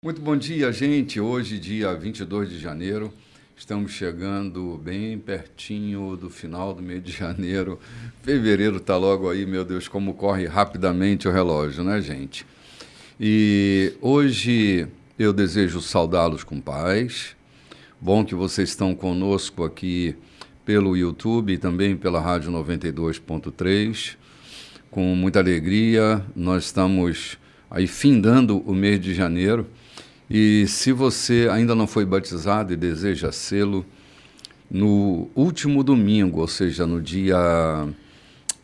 Muito bom dia, gente. Hoje, dia 22 de janeiro, estamos chegando bem pertinho do final do mês de janeiro. Fevereiro está logo aí, meu Deus, como corre rapidamente o relógio, né, gente? E hoje eu desejo saudá-los com paz. Bom que vocês estão conosco aqui pelo YouTube e também pela Rádio 92.3. Com muita alegria, nós estamos aí findando o mês de janeiro. E se você ainda não foi batizado e deseja sê-lo, no último domingo, ou seja, no dia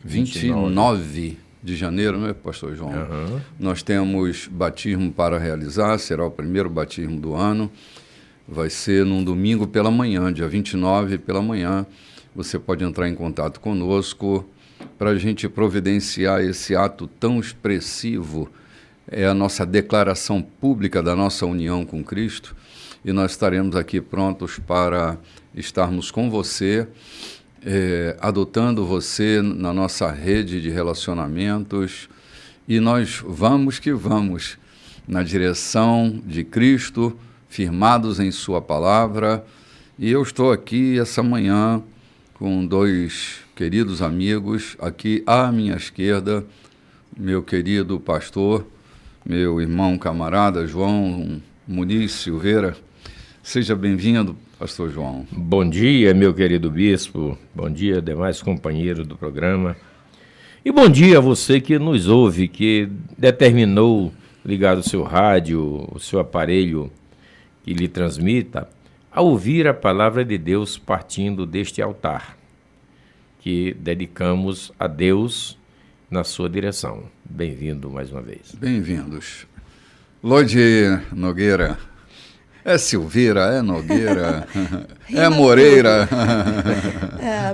29 de janeiro, não é, pastor João? Uhum. Nós temos batismo para realizar, será o primeiro batismo do ano. Vai ser num domingo pela manhã, dia 29 pela manhã. Você pode entrar em contato conosco para a gente providenciar esse ato tão expressivo. É a nossa declaração pública da nossa união com Cristo, e nós estaremos aqui prontos para estarmos com você, adotando você na nossa rede de relacionamentos, e nós vamos que vamos na direção de Cristo, firmados em sua palavra. E eu estou aqui essa manhã com dois queridos amigos, aqui à minha esquerda, meu querido pastor, meu irmão camarada João Muniz Silveira. Seja bem-vindo, pastor João. Bom dia, meu querido bispo. Bom dia, demais companheiros do programa. E bom dia a você que nos ouve, que determinou ligar o seu rádio, o seu aparelho que lhe transmita, a ouvir a palavra de Deus partindo deste altar, que dedicamos a Deus na sua direção. Bem-vindo mais uma vez. Bem-vindos. Lloyd Nogueira. É Silveira, é Nogueira, é Moreira.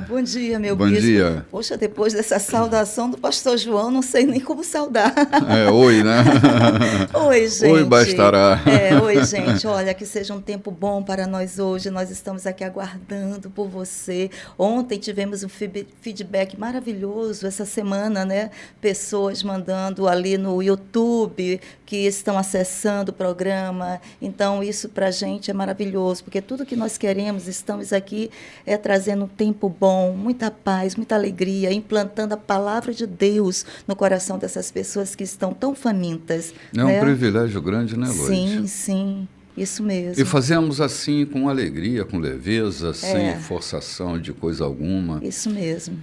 Bom dia, meu Bom bispo. dia. Poxa, depois dessa saudação do pastor João, não sei nem como saudar. Oi, né? Oi, gente. Oi, bastará. Oi, gente. Olha, que seja um tempo bom para nós hoje. Nós estamos aqui aguardando por você. Ontem tivemos um feedback maravilhoso, essa semana, né? Pessoas mandando ali no YouTube que estão acessando o programa. Então, isso para a gente é maravilhoso, porque tudo que nós queremos, estamos aqui trazendo um tempo bom, muita paz, muita alegria, implantando a palavra de Deus no coração dessas pessoas que estão tão famintas. É um privilégio grande, né, Lloyd? Sim, sim, isso mesmo. E fazemos assim com alegria, com leveza, sem forçação de coisa alguma. Isso mesmo.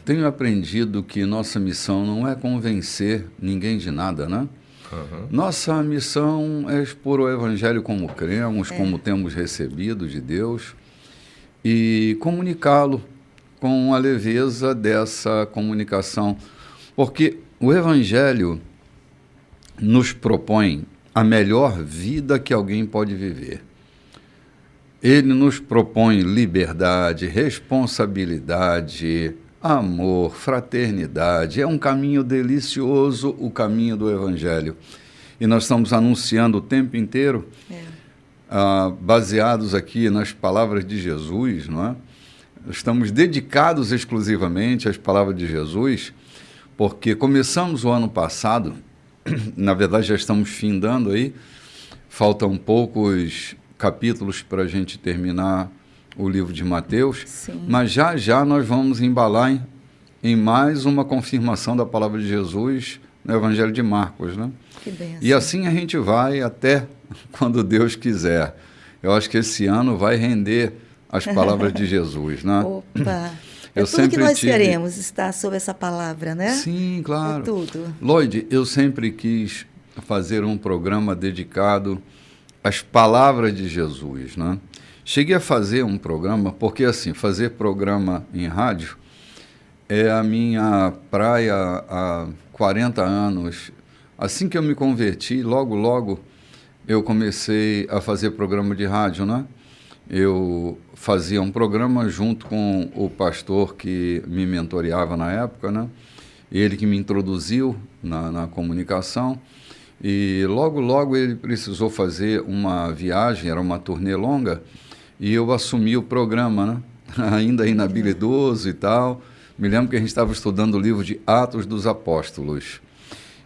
Tenho aprendido que nossa missão não é convencer ninguém de nada, né? Uhum. Nossa missão é expor o Evangelho como cremos, como temos recebido de Deus, e comunicá-lo com a leveza dessa comunicação. Porque o Evangelho nos propõe a melhor vida que alguém pode viver. Ele nos propõe liberdade, responsabilidade, amor, fraternidade. É um caminho delicioso, o caminho do Evangelho. E nós estamos anunciando o tempo inteiro, baseados aqui nas palavras de Jesus, não é? Estamos dedicados exclusivamente às palavras de Jesus, porque começamos o ano passado, na verdade já estamos findando aí, faltam poucos capítulos para a gente terminar o livro de Mateus. Sim. Mas já nós vamos embalar em mais uma confirmação da palavra de Jesus no Evangelho de Marcos, né? Que bênção. E assim a gente vai até quando Deus quiser. Eu acho que esse ano vai render as palavras de Jesus, né? Opa! Eu tudo que nós tive... queremos estar sobre essa palavra, né? Sim, claro. É tudo. Lloyd, eu sempre quis fazer um programa dedicado às palavras de Jesus, né? Cheguei a fazer um programa, porque assim, fazer programa em rádio é a minha praia há 40 anos. Assim que eu me converti, logo eu comecei a fazer programa de rádio, né? Eu fazia um programa junto com o pastor que me mentoreava na época, né? Ele que me introduziu na comunicação. E logo ele precisou fazer uma viagem, era uma turnê longa, e eu assumi o programa, né? Ainda inabilidoso e tal. Me lembro que a gente estava estudando o livro de Atos dos Apóstolos.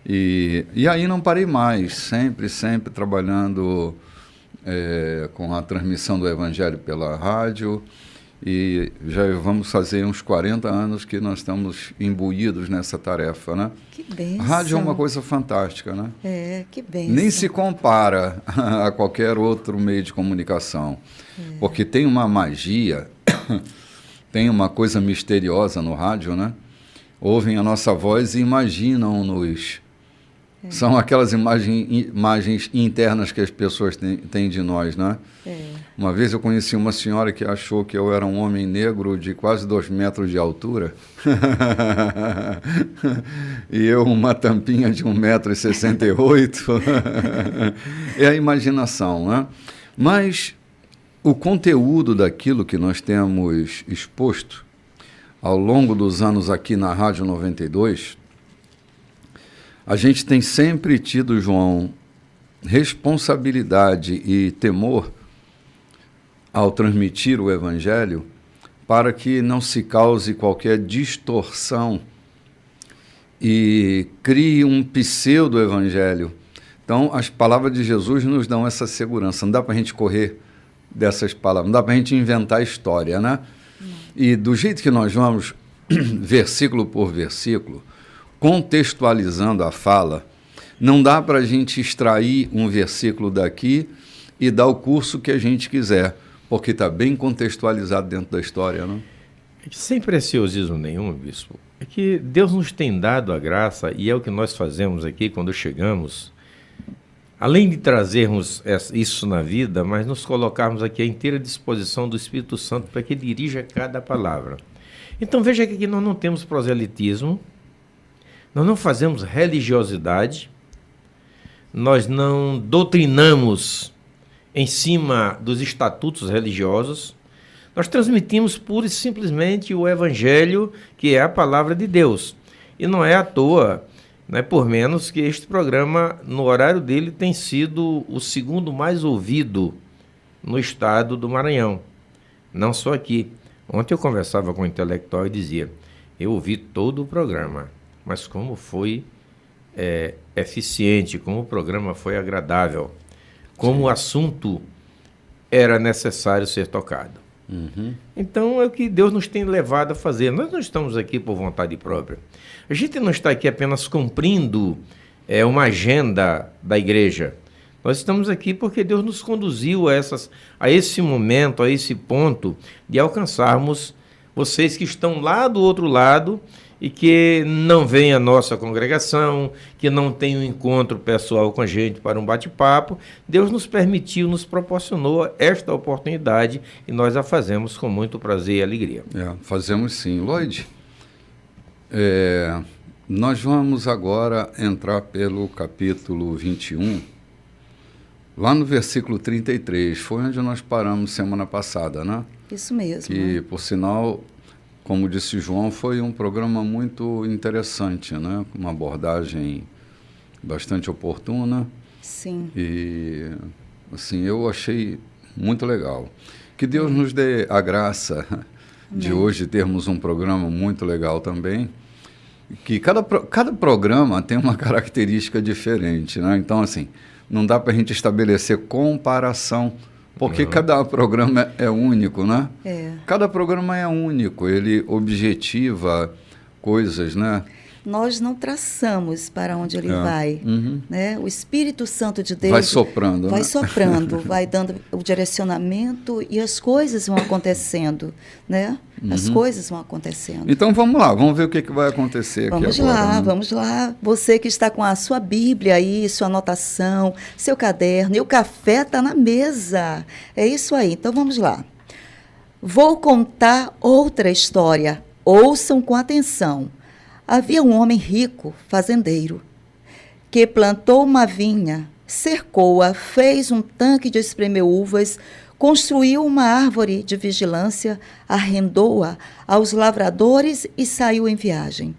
E aí não parei mais, sempre trabalhando com a transmissão do Evangelho pela rádio, e já vamos fazer uns 40 anos que nós estamos imbuídos nessa tarefa, né? Que bênção. Rádio é uma coisa fantástica, né? Que bênção. Nem se compara a qualquer outro meio de comunicação, porque tem uma magia, tem uma coisa misteriosa no rádio, né? Ouvem a nossa voz e imaginam-nos. São aquelas imagens internas que as pessoas têm de nós, né? Uma vez eu conheci uma senhora que achou que eu era um homem negro de quase 2 metros de altura. E eu uma tampinha de 1,68 m. É a imaginação, né? Mas o conteúdo daquilo que nós temos exposto ao longo dos anos aqui na Rádio 92, a gente tem sempre tido, João, responsabilidade e temor ao transmitir o Evangelho para que não se cause qualquer distorção e crie um pseudo-evangelho. Então, as palavras de Jesus nos dão essa segurança. Não dá para a gente correr dessas palavras, não dá para a gente inventar história, né? E do jeito que nós vamos, versículo por versículo, contextualizando a fala, não dá para a gente extrair um versículo daqui e dar o curso que a gente quiser, porque está bem contextualizado dentro da história, não? Sem preciosismo nenhum, bispo, é que Deus nos tem dado a graça, e é o que nós fazemos aqui quando chegamos, além de trazermos isso na vida, mas nos colocarmos aqui à inteira disposição do Espírito Santo para que dirija cada palavra. Então veja que aqui nós não temos proselitismo, nós não fazemos religiosidade, nós não doutrinamos em cima dos estatutos religiosos, nós transmitimos pura e simplesmente o Evangelho, que é a palavra de Deus. E não é à toa, não é por menos que este programa, no horário dele, tem sido o segundo mais ouvido no estado do Maranhão. Não só aqui. Ontem eu conversava com um intelectual e dizia, eu ouvi todo o programa, mas como foi eficiente, como o programa foi agradável, como o assunto era necessário ser tocado. Então é o que Deus nos tem levado a fazer. Nós não estamos aqui por vontade própria. A gente não está aqui apenas cumprindo uma agenda da igreja. Nós estamos aqui porque Deus nos conduziu a esse momento, a esse ponto de alcançarmos vocês que estão lá do outro lado e que não vêm à nossa congregação, que não tem um encontro pessoal com a gente para um bate-papo. Deus nos permitiu, nos proporcionou esta oportunidade e nós a fazemos com muito prazer e alegria. Fazemos sim. Lloyd, nós vamos agora entrar pelo capítulo 21, lá no versículo 33, foi onde nós paramos semana passada, né? Isso mesmo. Que, por sinal, como disse João, foi um programa muito interessante, né? Uma abordagem bastante oportuna. Sim. E, assim, eu achei muito legal. Que Deus nos dê a graça de hoje termos um programa muito legal também, que cada programa tem uma característica diferente, né? Então, assim, não dá para a gente estabelecer comparação, porque cada programa é único, né? Cada programa é único, ele objetiva coisas, né? Nós não traçamos para onde ele vai, né? O Espírito Santo de Deus vai soprando, vai né? soprando, vai dando o direcionamento e as coisas vão acontecendo, né? As coisas vão acontecendo. Então vamos lá, vamos ver o que vai acontecer aqui agora. Vamos lá. Você que está com a sua Bíblia aí, sua anotação, seu caderno, e o café está na mesa. É isso aí, então vamos lá. Vou contar outra história. Ouçam com atenção. Havia um homem rico, fazendeiro, que plantou uma vinha, cercou-a, fez um tanque de espremer uvas, construiu uma árvore de vigilância, arrendou-a aos lavradores e saiu em viagem.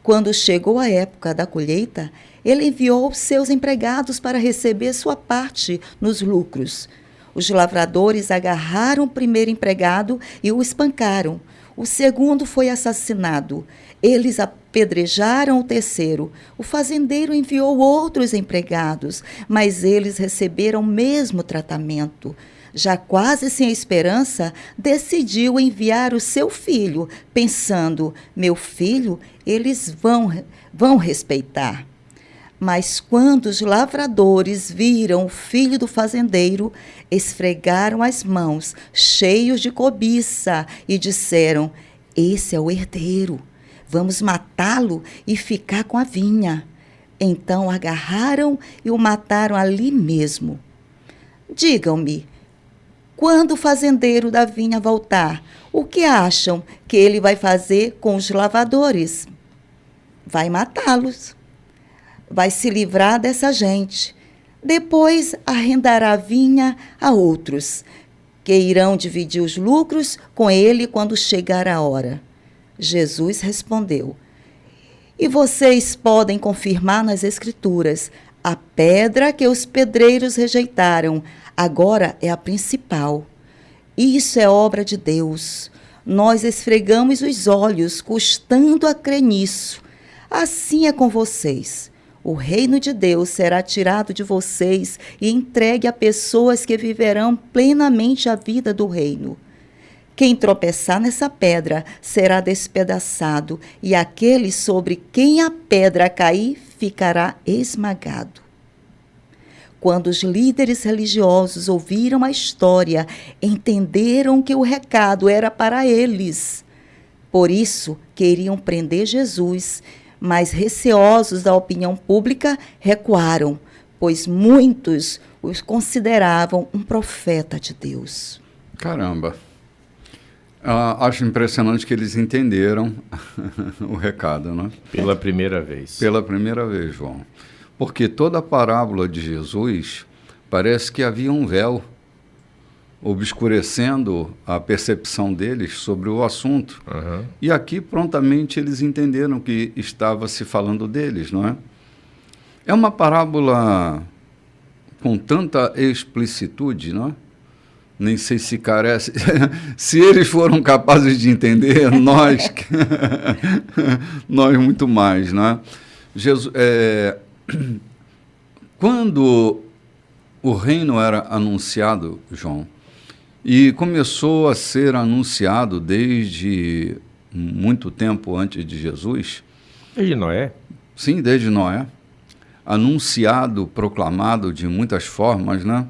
Quando chegou a época da colheita, ele enviou seus empregados para receber sua parte nos lucros. Os lavradores agarraram o primeiro empregado e o espancaram. O segundo foi assassinado. Eles apedrejaram o terceiro. O fazendeiro enviou outros empregados, mas eles receberam o mesmo tratamento. Já quase sem esperança, decidiu enviar o seu filho, pensando: meu filho, eles vão respeitar. Mas quando os lavradores viram o filho do fazendeiro, esfregaram as mãos, cheios de cobiça, e disseram: esse é o herdeiro, vamos matá-lo e ficar com a vinha. Então agarraram e o mataram ali mesmo. Digam-me, quando o fazendeiro da vinha voltar, o que acham que ele vai fazer com os lavradores? Vai matá-los. Vai se livrar dessa gente. Depois arrendará a vinha a outros, que irão dividir os lucros com ele quando chegar a hora. Jesus respondeu: e vocês podem confirmar nas Escrituras, a pedra que os pedreiros rejeitaram, agora é a principal. Isso é obra de Deus. Nós esfregamos os olhos, custando a crer nisso. Assim é com vocês. O reino de Deus será tirado de vocês e entregue a pessoas que viverão plenamente a vida do reino. Quem tropeçar nessa pedra será despedaçado, e aquele sobre quem a pedra cair ficará esmagado. Quando os líderes religiosos ouviram a história, entenderam que o recado era para eles. Por isso, queriam prender Jesus, mas receosos da opinião pública, recuaram, pois muitos os consideravam um profeta de Deus. Caramba! Acho impressionante que eles entenderam o recado, né? Pela primeira vez. Pela primeira vez, João. Porque toda a parábola de Jesus parece que havia um véu obscurecendo a percepção deles sobre o assunto. Uhum. E aqui, prontamente, eles entenderam que estava se falando deles, não é? É uma parábola com tanta explicitude, não é? Nem sei se carece. Se eles foram capazes de entender, nós muito mais, não é? Quando o reino era anunciado, João, e começou a ser anunciado desde muito tempo antes de Jesus. Desde Noé? Sim, desde Noé. Anunciado, proclamado de muitas formas, né?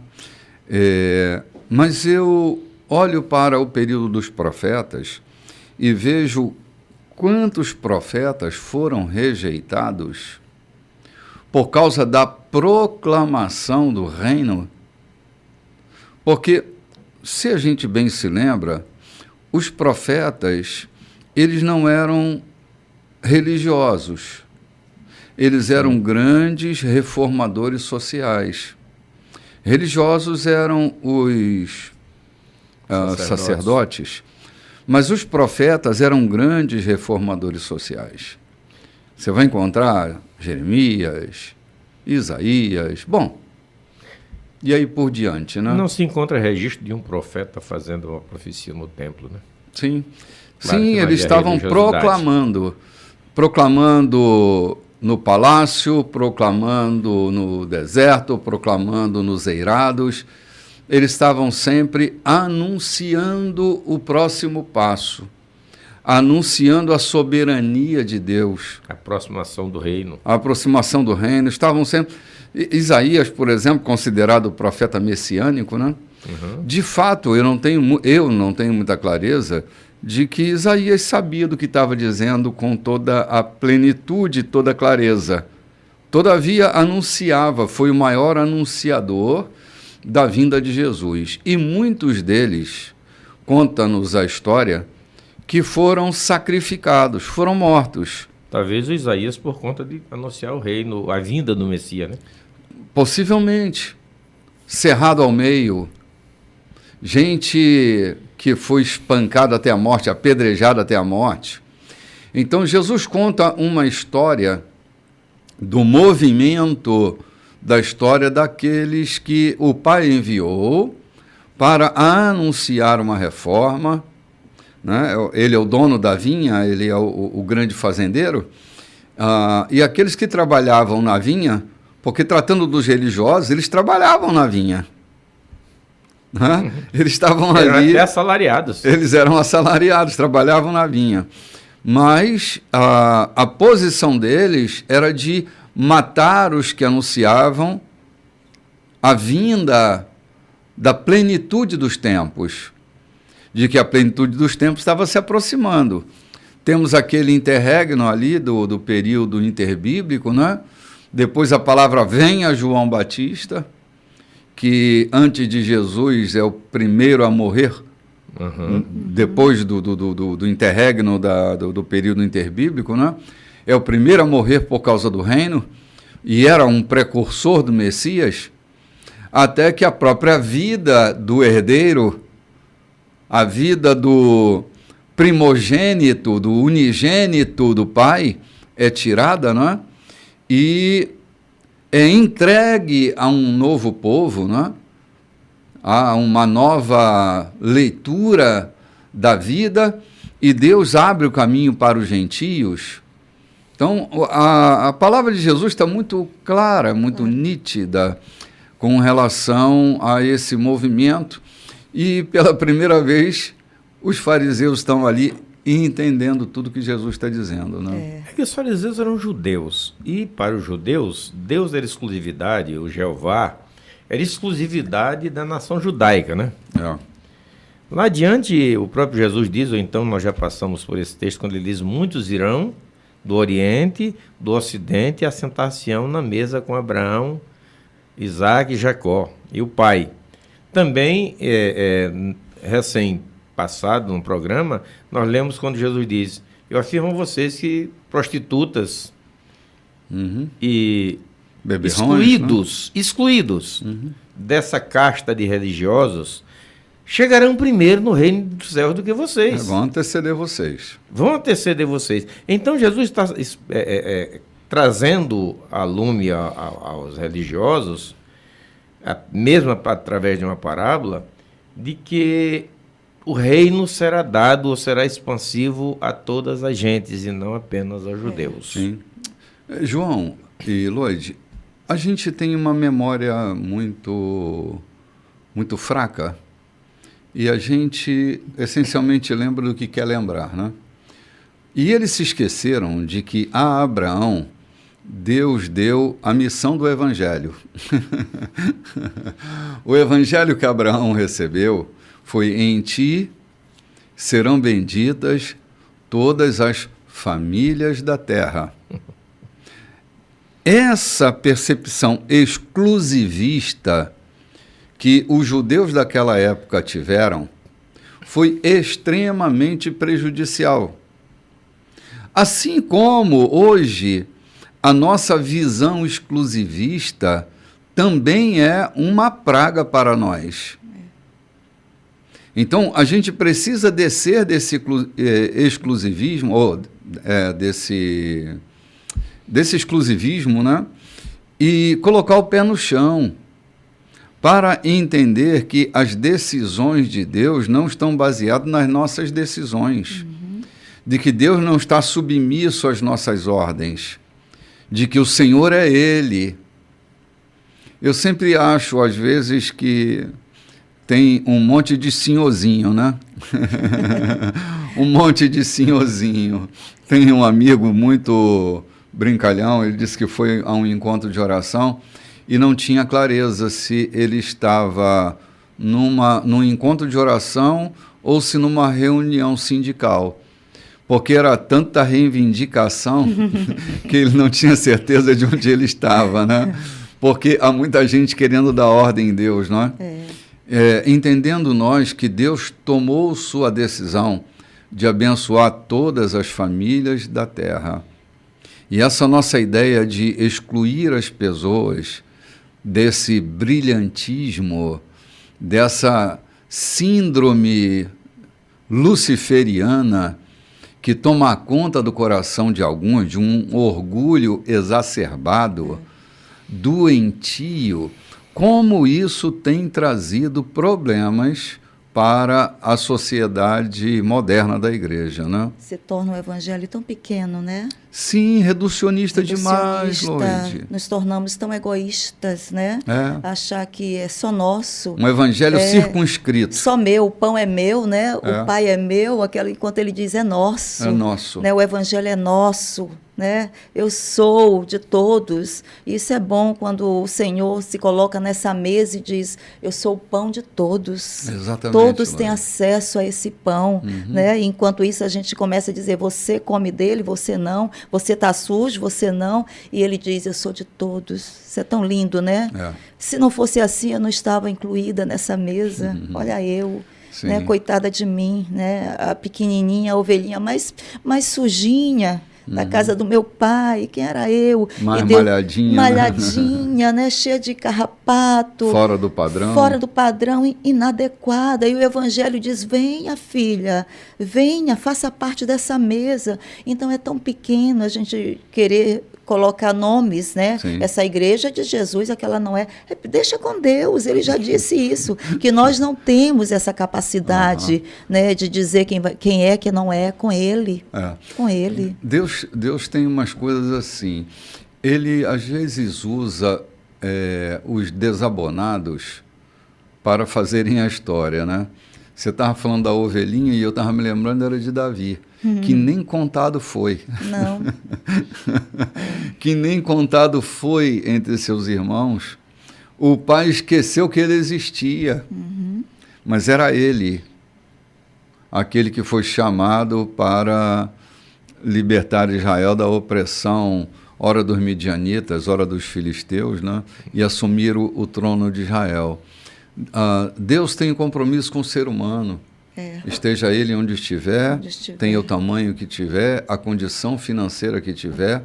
Mas eu olho para o período dos profetas e vejo quantos profetas foram rejeitados por causa da proclamação do reino. Porque, se a gente bem se lembra, os profetas, eles não eram religiosos. Eles eram grandes reformadores sociais. Religiosos eram os sacerdotes, mas os profetas eram grandes reformadores sociais. Você vai encontrar Jeremias, Isaías, bom, e aí por diante, né? Não se encontra registro de um profeta fazendo uma profecia no templo, né? Sim, Claro sim, que não eles havia estavam proclamando no palácio, proclamando no deserto, proclamando nos eirados. Eles estavam sempre anunciando o próximo passo, anunciando a soberania de Deus. A aproximação do reino. A aproximação do reino. Estavam sempre... Isaías, por exemplo, considerado profeta messiânico, né? Uhum. De fato, eu não tenho muita clareza de que Isaías sabia do que estava dizendo com toda a plenitude, toda a clareza. Todavia, anunciava, foi o maior anunciador da vinda de Jesus. E muitos deles, conta-nos a história, que foram sacrificados, foram mortos. Talvez o Isaías por conta de anunciar o reino, a vinda do Messias, né? Possivelmente. Cerrado ao meio. Gente que foi espancada até a morte, apedrejada até a morte. Então, Jesus conta uma história do movimento da história daqueles que o Pai enviou para anunciar uma reforma, né? Ele é o dono da vinha, ele é o grande fazendeiro, e aqueles que trabalhavam na vinha, porque tratando dos religiosos, eles trabalhavam na vinha. Né? Eles estavam ali... Eram até assalariados. Eles eram assalariados, trabalhavam na vinha. Mas a posição deles era de matar os que anunciavam a vinda da plenitude dos tempos, de que a plenitude dos tempos estava se aproximando. Temos aquele interregno ali do período interbíblico, né? Depois a palavra vem a João Batista, que antes de Jesus é o primeiro a morrer, depois do interregno do período interbíblico, né? É o primeiro a morrer por causa do reino, e era um precursor do Messias, até que a própria vida do herdeiro, a vida do primogênito, do unigênito do Pai, é tirada, não é? E é entregue a um novo povo, né? A uma nova leitura da vida, e Deus abre o caminho para os gentios. Então, a palavra de Jesus está muito clara, muito nítida com relação a esse movimento, e pela primeira vez os fariseus estão ali entendendo tudo que Jesus está dizendo. Né? É que os fariseus eram judeus, e para os judeus, Deus era exclusividade, o Jeová era exclusividade da nação judaica, né? Lá adiante, o próprio Jesus diz, ou então nós já passamos por esse texto, quando ele diz, muitos irão do Oriente, do Ocidente, assentar-se-ão na mesa com Abraão, Isaac e Jacó, e o Pai. Também, recém-passado no programa, nós lemos quando Jesus diz, eu afirmo a vocês que prostitutas e beberrões, excluídos dessa casta de religiosos chegarão primeiro no reino dos céus do que vocês. Vão anteceder vocês. Vão anteceder vocês. Então Jesus está trazendo a lume aos religiosos, mesmo através de uma parábola, de que o reino será dado ou será expansivo a todas as gentes e não apenas aos judeus. Sim. João e Lloyd, a gente tem uma memória muito fraca, e a gente essencialmente lembra do que quer lembrar, né? E eles se esqueceram de que a Abraão Deus deu a missão do Evangelho. O Evangelho que Abraão recebeu foi: em ti serão benditas todas as famílias da terra. Essa percepção exclusivista que os judeus daquela época tiveram foi extremamente prejudicial. Assim como hoje a nossa visão exclusivista também é uma praga para nós. Então, a gente precisa descer desse exclusivismo, ou desse exclusivismo, né? E colocar o pé no chão, para entender que as decisões de Deus não estão baseadas nas nossas decisões, de que Deus não está submisso às nossas ordens, de que o Senhor é Ele. Eu sempre acho, às vezes, que tem um monte de senhorzinho, né? Um monte de senhorzinho. Tem um amigo muito brincalhão, ele disse que foi a um encontro de oração e não tinha clareza se ele estava num encontro de oração ou se numa reunião sindical, porque era tanta reivindicação que ele não tinha certeza de onde ele estava, né? Porque há muita gente querendo dar ordem em Deus, não é? Entendendo nós que Deus tomou sua decisão de abençoar todas as famílias da terra. E essa nossa ideia de excluir as pessoas desse brilhantismo, dessa síndrome luciferiana que toma conta do coração de alguns, de um orgulho exacerbado, doentio, como isso tem trazido problemas para a sociedade moderna da igreja, né? Se torna um evangelho tão pequeno, né? Sim, reducionista demais, Loide. Nos tornamos tão egoístas, né? Achar que é só nosso. Um evangelho circunscrito. Só meu, o pão é meu, né? O pai é meu, enquanto ele diz é nosso. É nosso. Né? O evangelho é nosso. Né? Eu sou de todos. Isso é bom quando o Senhor se coloca nessa mesa e diz, eu sou o pão de todos. Exatamente. Todos têm acesso a esse pão. Né? E enquanto isso a gente começa a dizer, você come dele, você não. Você está sujo, você não. E ele diz, eu sou de todos. Isso é tão lindo, né? Se não fosse assim, eu não estava incluída nessa mesa. Olha eu. Né? Coitada de mim, né? A pequenininha, a ovelhinha mais sujinha. Da casa do meu pai, quem era eu? Mais malhadinha. Malhadinha, né? Cheia de carrapato. Fora do padrão. Fora do padrão, inadequada. E o evangelho diz, venha, filha, venha, faça parte dessa mesa. Então é tão pequeno a gente querer colocar nomes, né? Sim. Essa igreja de Jesus, aquela não é. Deixa com Deus, ele já disse isso, que nós não temos essa capacidade, né, de dizer quem é, quem não é, com ele. Com ele. Deus tem umas coisas assim. Ele, às vezes, usa os desabonados para fazerem a história, né? Você estava falando da ovelhinha e eu estava me lembrando, era de Davi, que nem contado foi. Não. Que nem contado foi entre seus irmãos. O pai esqueceu que ele existia, mas era ele, aquele que foi chamado para libertar Israel da opressão, ora dos midianitas, ora dos filisteus, né? E assumir o trono de Israel. Deus tem um compromisso com o ser humano. Esteja ele onde estiver, tenha o tamanho que tiver, a condição financeira que tiver,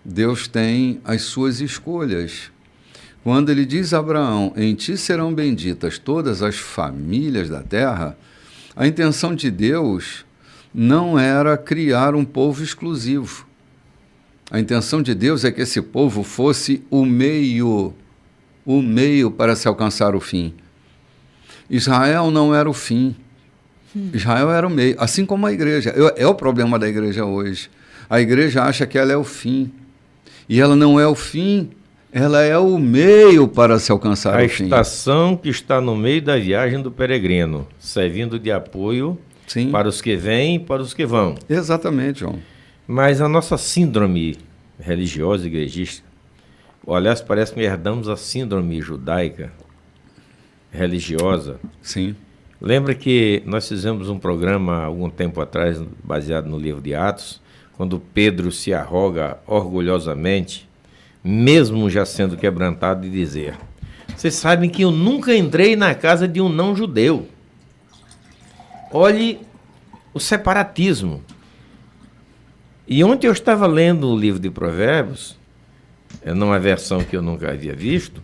Deus tem as suas escolhas. Quando ele diz a Abraão, em ti serão benditas todas as famílias da terra, a intenção de Deus não era criar um povo exclusivo. A intenção de Deus é que esse povo fosse o meio para se alcançar o fim. Israel não era o fim. Israel era o meio, assim como a igreja. É o problema da igreja hoje. A igreja acha que ela é o fim. E ela não é o fim, ela é o meio para se alcançar o fim. A estação que está no meio da viagem do peregrino, servindo de apoio para os que vêm e para os que vão. Exatamente, João. Mas a nossa síndrome religiosa, igrejista, aliás, parece que herdamos a síndrome judaica religiosa. Sim. Lembra que nós fizemos um programa há algum tempo atrás, baseado no livro de Atos, quando Pedro se arroga orgulhosamente, mesmo já sendo quebrantado, de dizer, vocês sabem que eu nunca entrei na casa de um não-judeu. Olhe o separatismo. E ontem eu estava lendo o livro de Provérbios, numa versão que eu nunca havia visto,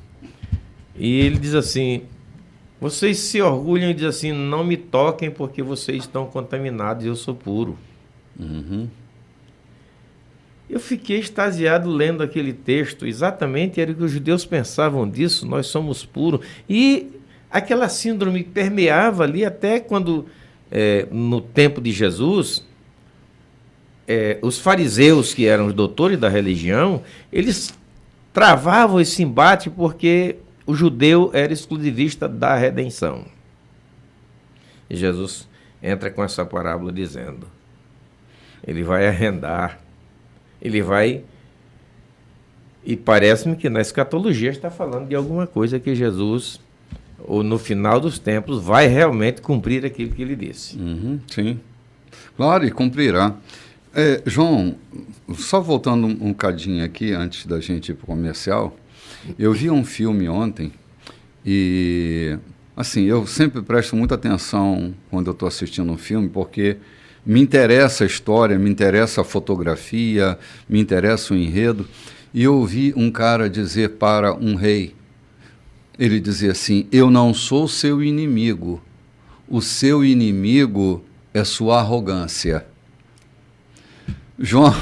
e ele diz assim, vocês se orgulham e dizem assim, não me toquem porque vocês estão contaminados e eu sou puro. Eu fiquei extasiado lendo aquele texto, exatamente era o que os judeus pensavam disso, nós somos puros. E aquela síndrome permeava ali até quando, no tempo de Jesus, os fariseus, que eram os doutores da religião, eles travavam esse embate porque o judeu era exclusivista da redenção. E Jesus entra com essa parábola dizendo, ele vai arrendar, ele vai... E parece-me que na escatologia está falando de alguma coisa que Jesus, ou no final dos tempos, vai realmente cumprir aquilo que ele disse. Sim, claro, e cumprirá. João, só voltando um bocadinho aqui, antes da gente ir para o comercial, eu vi um filme ontem e, assim, eu sempre presto muita atenção quando eu estou assistindo um filme, porque me interessa a história, me interessa a fotografia, me interessa o enredo. E eu ouvi um cara dizer para um rei, ele dizia assim, eu não sou seu inimigo, o seu inimigo é sua arrogância. João,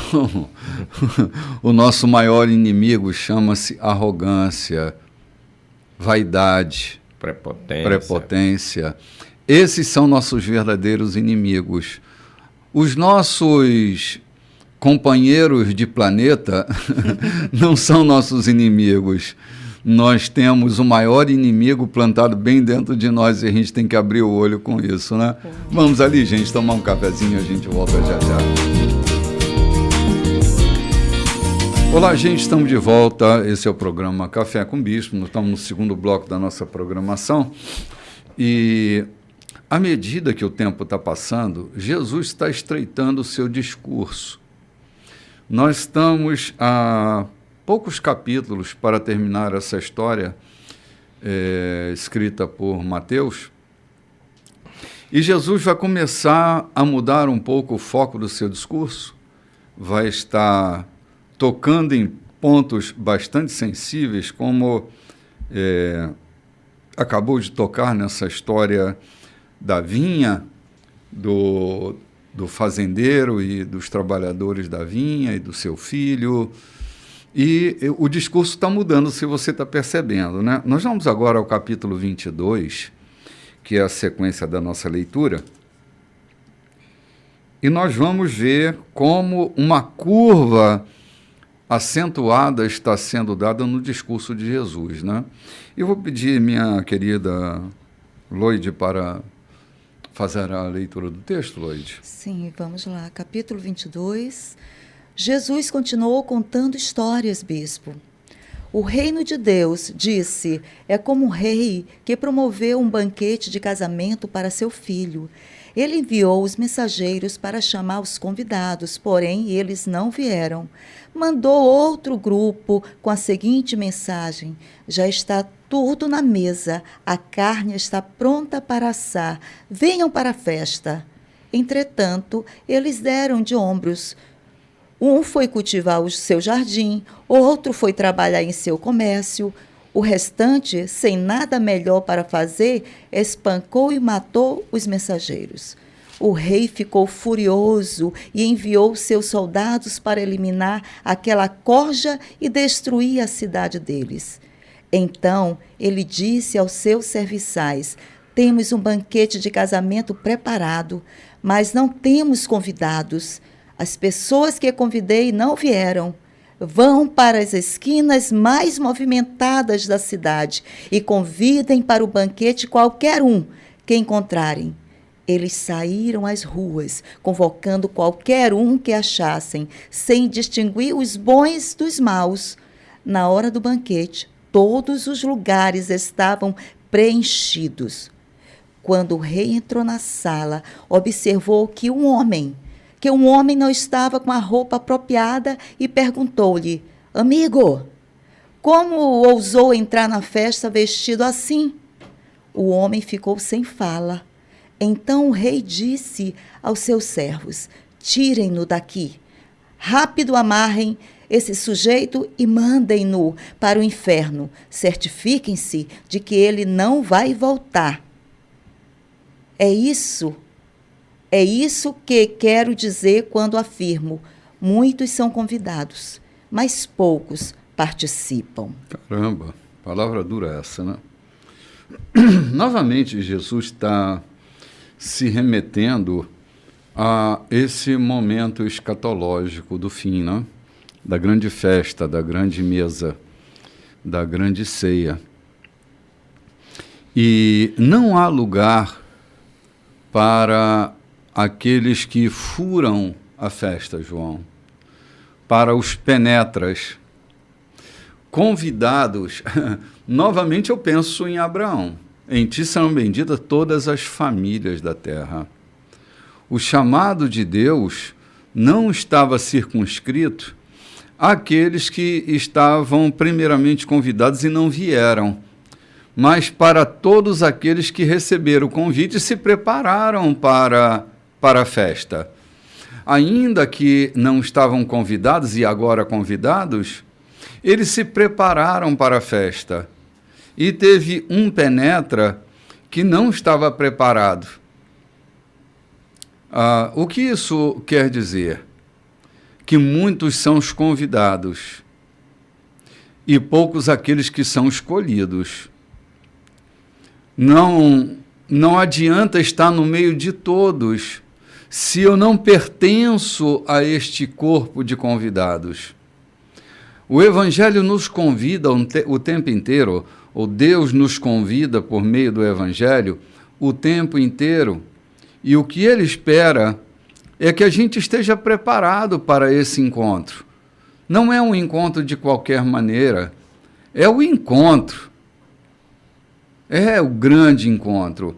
o nosso maior inimigo chama-se arrogância, vaidade, prepotência. Esses são nossos verdadeiros inimigos. Os nossos companheiros de planeta não são nossos inimigos. Nós temos o maior inimigo plantado bem dentro de nós e a gente tem que abrir o olho com isso, né? Vamos ali, gente, tomar um cafezinho, a gente volta já já. Olá, gente, estamos de volta. Esse é o programa Café com Bispo. Nós estamos no segundo bloco da nossa programação e, à medida que o tempo está passando, Jesus está estreitando o seu discurso. Nós estamos a poucos capítulos para terminar essa história escrita por Mateus, e Jesus vai começar a mudar um pouco o foco do seu discurso, vai estar tocando em pontos bastante sensíveis, como acabou de tocar nessa história da vinha, do fazendeiro e dos trabalhadores da vinha e do seu filho. E o discurso está mudando, se você está percebendo, né? Nós vamos agora ao capítulo 22, que é a sequência da nossa leitura, e nós vamos ver como uma curva acentuada está sendo dada no discurso de Jesus, né? Eu vou pedir minha querida Loide para fazer a leitura do texto, Loide. Sim, vamos lá. Capítulo 22. Jesus continuou contando histórias, bispo. O reino de Deus, disse, é como um rei que promoveu um banquete de casamento para seu filho. Ele enviou os mensageiros para chamar os convidados, porém eles não vieram. Mandou outro grupo com a seguinte mensagem: já está tudo na mesa, a carne está pronta para assar, venham para a festa. Entretanto, eles deram de ombros. Um foi cultivar o seu jardim, outro foi trabalhar em seu comércio. O restante, sem nada melhor para fazer, espancou e matou os mensageiros. O rei ficou furioso e enviou seus soldados para eliminar aquela corja e destruir a cidade deles. Então ele disse aos seus serviçais: temos um banquete de casamento preparado, mas não temos convidados. As pessoas que convidei não vieram. Vão para as esquinas mais movimentadas da cidade e convidem para o banquete qualquer um que encontrarem. Eles saíram às ruas, convocando qualquer um que achassem, sem distinguir os bons dos maus. Na hora do banquete, todos os lugares estavam preenchidos. Quando o rei entrou na sala, observou que um homem não estava com a roupa apropriada e perguntou-lhe: amigo, como ousou entrar na festa vestido assim? O homem ficou sem fala. Então o rei disse aos seus servos: tirem-no daqui. Rápido amarrem esse sujeito e mandem-no para o inferno. Certifiquem-se de que ele não vai voltar. É isso que quero dizer quando afirmo: muitos são convidados, mas poucos participam. Caramba, palavra dura essa, né? Novamente, Jesus está se remetendo a esse momento escatológico do fim, né? Da grande festa, da grande mesa, da grande ceia. E não há lugar para aqueles que furam a festa, João, para os penetras, convidados. Novamente eu penso em Abraão: em ti serão benditas todas as famílias da terra. O chamado de Deus não estava circunscrito àqueles que estavam primeiramente convidados e não vieram, mas para todos aqueles que receberam o convite e se prepararam para a festa. Ainda que não estavam convidados e agora convidados, eles se prepararam para a festa. E teve um penetra que não estava preparado. O que isso quer dizer? Que muitos são os convidados e poucos aqueles que são escolhidos. não adianta estar no meio de todos se eu não pertenço a este corpo de convidados. O Evangelho nos convida o tempo inteiro, ou Deus nos convida por meio do Evangelho o tempo inteiro, e o que Ele espera é que a gente esteja preparado para esse encontro. Não é um encontro de qualquer maneira, é o encontro. É o grande encontro.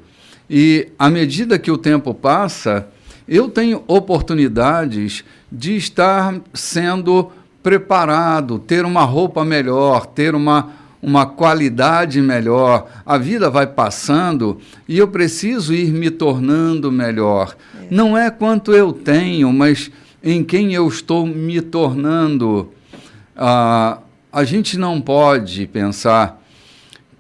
E à medida que o tempo passa, eu tenho oportunidades de estar sendo preparado, ter uma roupa melhor, ter uma qualidade melhor. A vida vai passando e eu preciso ir me tornando melhor. Não é quanto eu tenho, mas em quem eu estou me tornando. A gente não pode pensar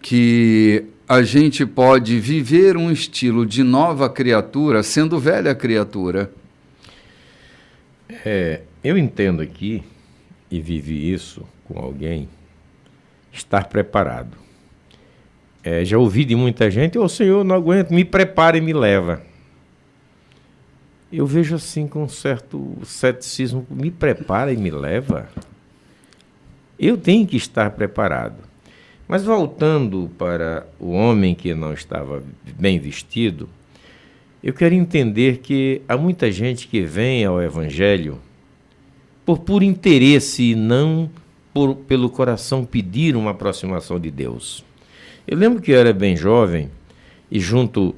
que a gente pode viver um estilo de nova criatura sendo velha criatura. Eu entendo aqui, e vivi isso com alguém, estar preparado. Já ouvi de muita gente: ô Senhor, não aguento, me prepara e me leva. Eu vejo assim com um certo ceticismo: me prepara e me leva? Eu tenho que estar preparado. Mas voltando para o homem que não estava bem vestido, eu quero entender que há muita gente que vem ao Evangelho por interesse e não pelo coração pedir uma aproximação de Deus. Eu lembro que eu era bem jovem e junto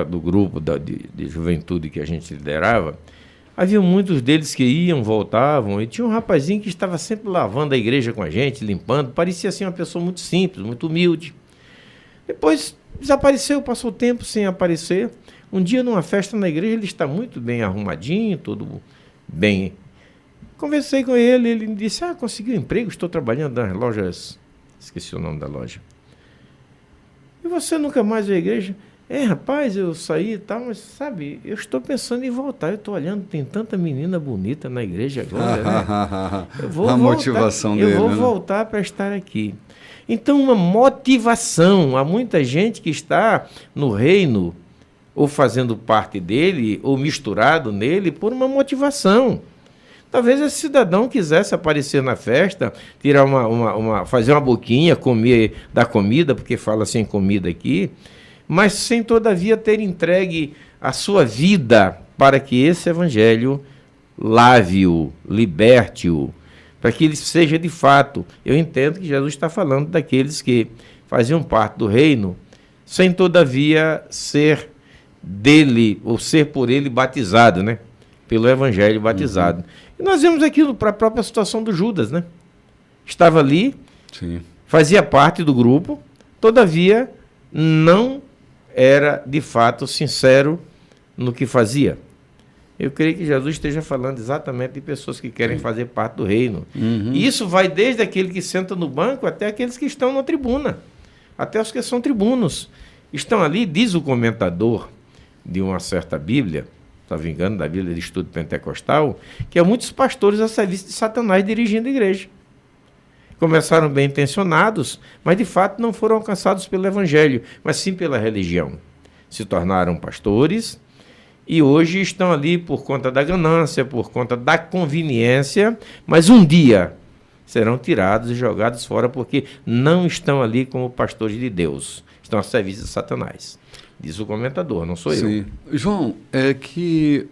do grupo de juventude que a gente liderava, havia muitos deles que iam, voltavam, e tinha um rapazinho que estava sempre lavando a igreja com a gente, limpando, parecia assim uma pessoa muito simples, muito humilde. Depois desapareceu, passou tempo sem aparecer. Um dia, numa festa na igreja, ele está muito bem arrumadinho, todo bem. Conversei com ele, ele me disse: consegui um emprego, estou trabalhando nas lojas, esqueci o nome da loja. E você nunca mais veio à igreja? Rapaz, eu saí e tal, mas sabe, eu estou pensando em voltar. Eu estou olhando, tem tanta menina bonita na igreja agora, né? Eu vou voltar, motivação dele, eu vou voltar para estar aqui. Então, uma motivação. Há muita gente que está no reino, ou fazendo parte dele, ou misturado nele, por uma motivação. Talvez esse cidadão quisesse aparecer na festa, tirar fazer uma boquinha, comer da comida, porque fala assim comida aqui, mas sem todavia ter entregue a sua vida para que esse evangelho lave-o, liberte-o, para que ele seja de fato. Eu entendo que Jesus está falando daqueles que faziam parte do reino, sem todavia ser dele, ou ser por ele batizado, né? Pelo evangelho batizado. E nós vemos aquilo para a própria situação do Judas, né? Estava ali, sim, fazia parte do grupo, todavia não era de fato sincero no que fazia. Eu creio que Jesus esteja falando exatamente de pessoas que querem fazer parte do reino. E isso vai desde aquele que senta no banco até aqueles que estão na tribuna, até os que são tribunos. Estão ali, diz o comentador de uma certa Bíblia, estava me engano, da Bíblia de Estudo Pentecostal, que há muitos pastores a serviço de Satanás dirigindo a igreja. Começaram bem intencionados, mas de fato não foram alcançados pelo evangelho, mas sim pela religião. Se tornaram pastores e hoje estão ali por conta da ganância, por conta da conveniência, mas um dia serão tirados e jogados fora porque não estão ali como pastores de Deus, estão a serviço de Satanás. Diz o comentador, não sou eu. João, é que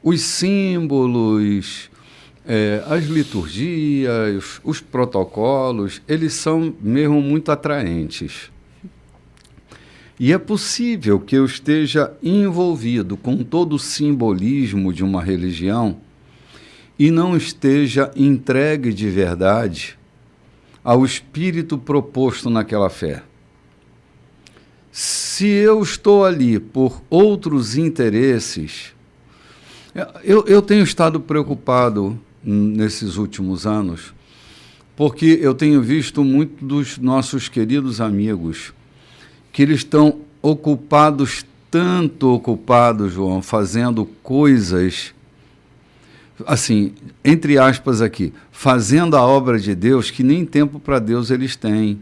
os símbolos, as liturgias, os protocolos, eles são mesmo muito atraentes. E é possível que eu esteja envolvido com todo o simbolismo de uma religião e não esteja entregue de verdade ao espírito proposto naquela fé. Se eu estou ali por outros interesses, eu tenho estado preocupado nesses últimos anos, porque eu tenho visto muito dos nossos queridos amigos que eles estão tanto ocupados, João, fazendo coisas, assim, entre aspas aqui, fazendo a obra de Deus, que nem tempo para Deus eles têm.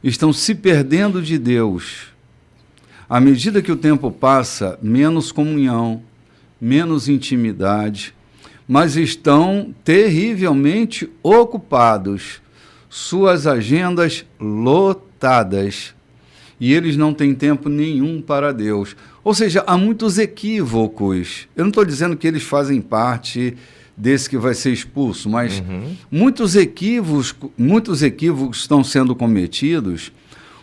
Estão se perdendo de Deus À medida que o tempo passa, menos comunhão, menos intimidade, mas estão terrivelmente ocupados, suas agendas lotadas, e eles não têm tempo nenhum para Deus. Ou seja, há muitos equívocos. Eu não estou dizendo que eles fazem parte desse que vai ser expulso, mas muitos equívocos estão sendo cometidos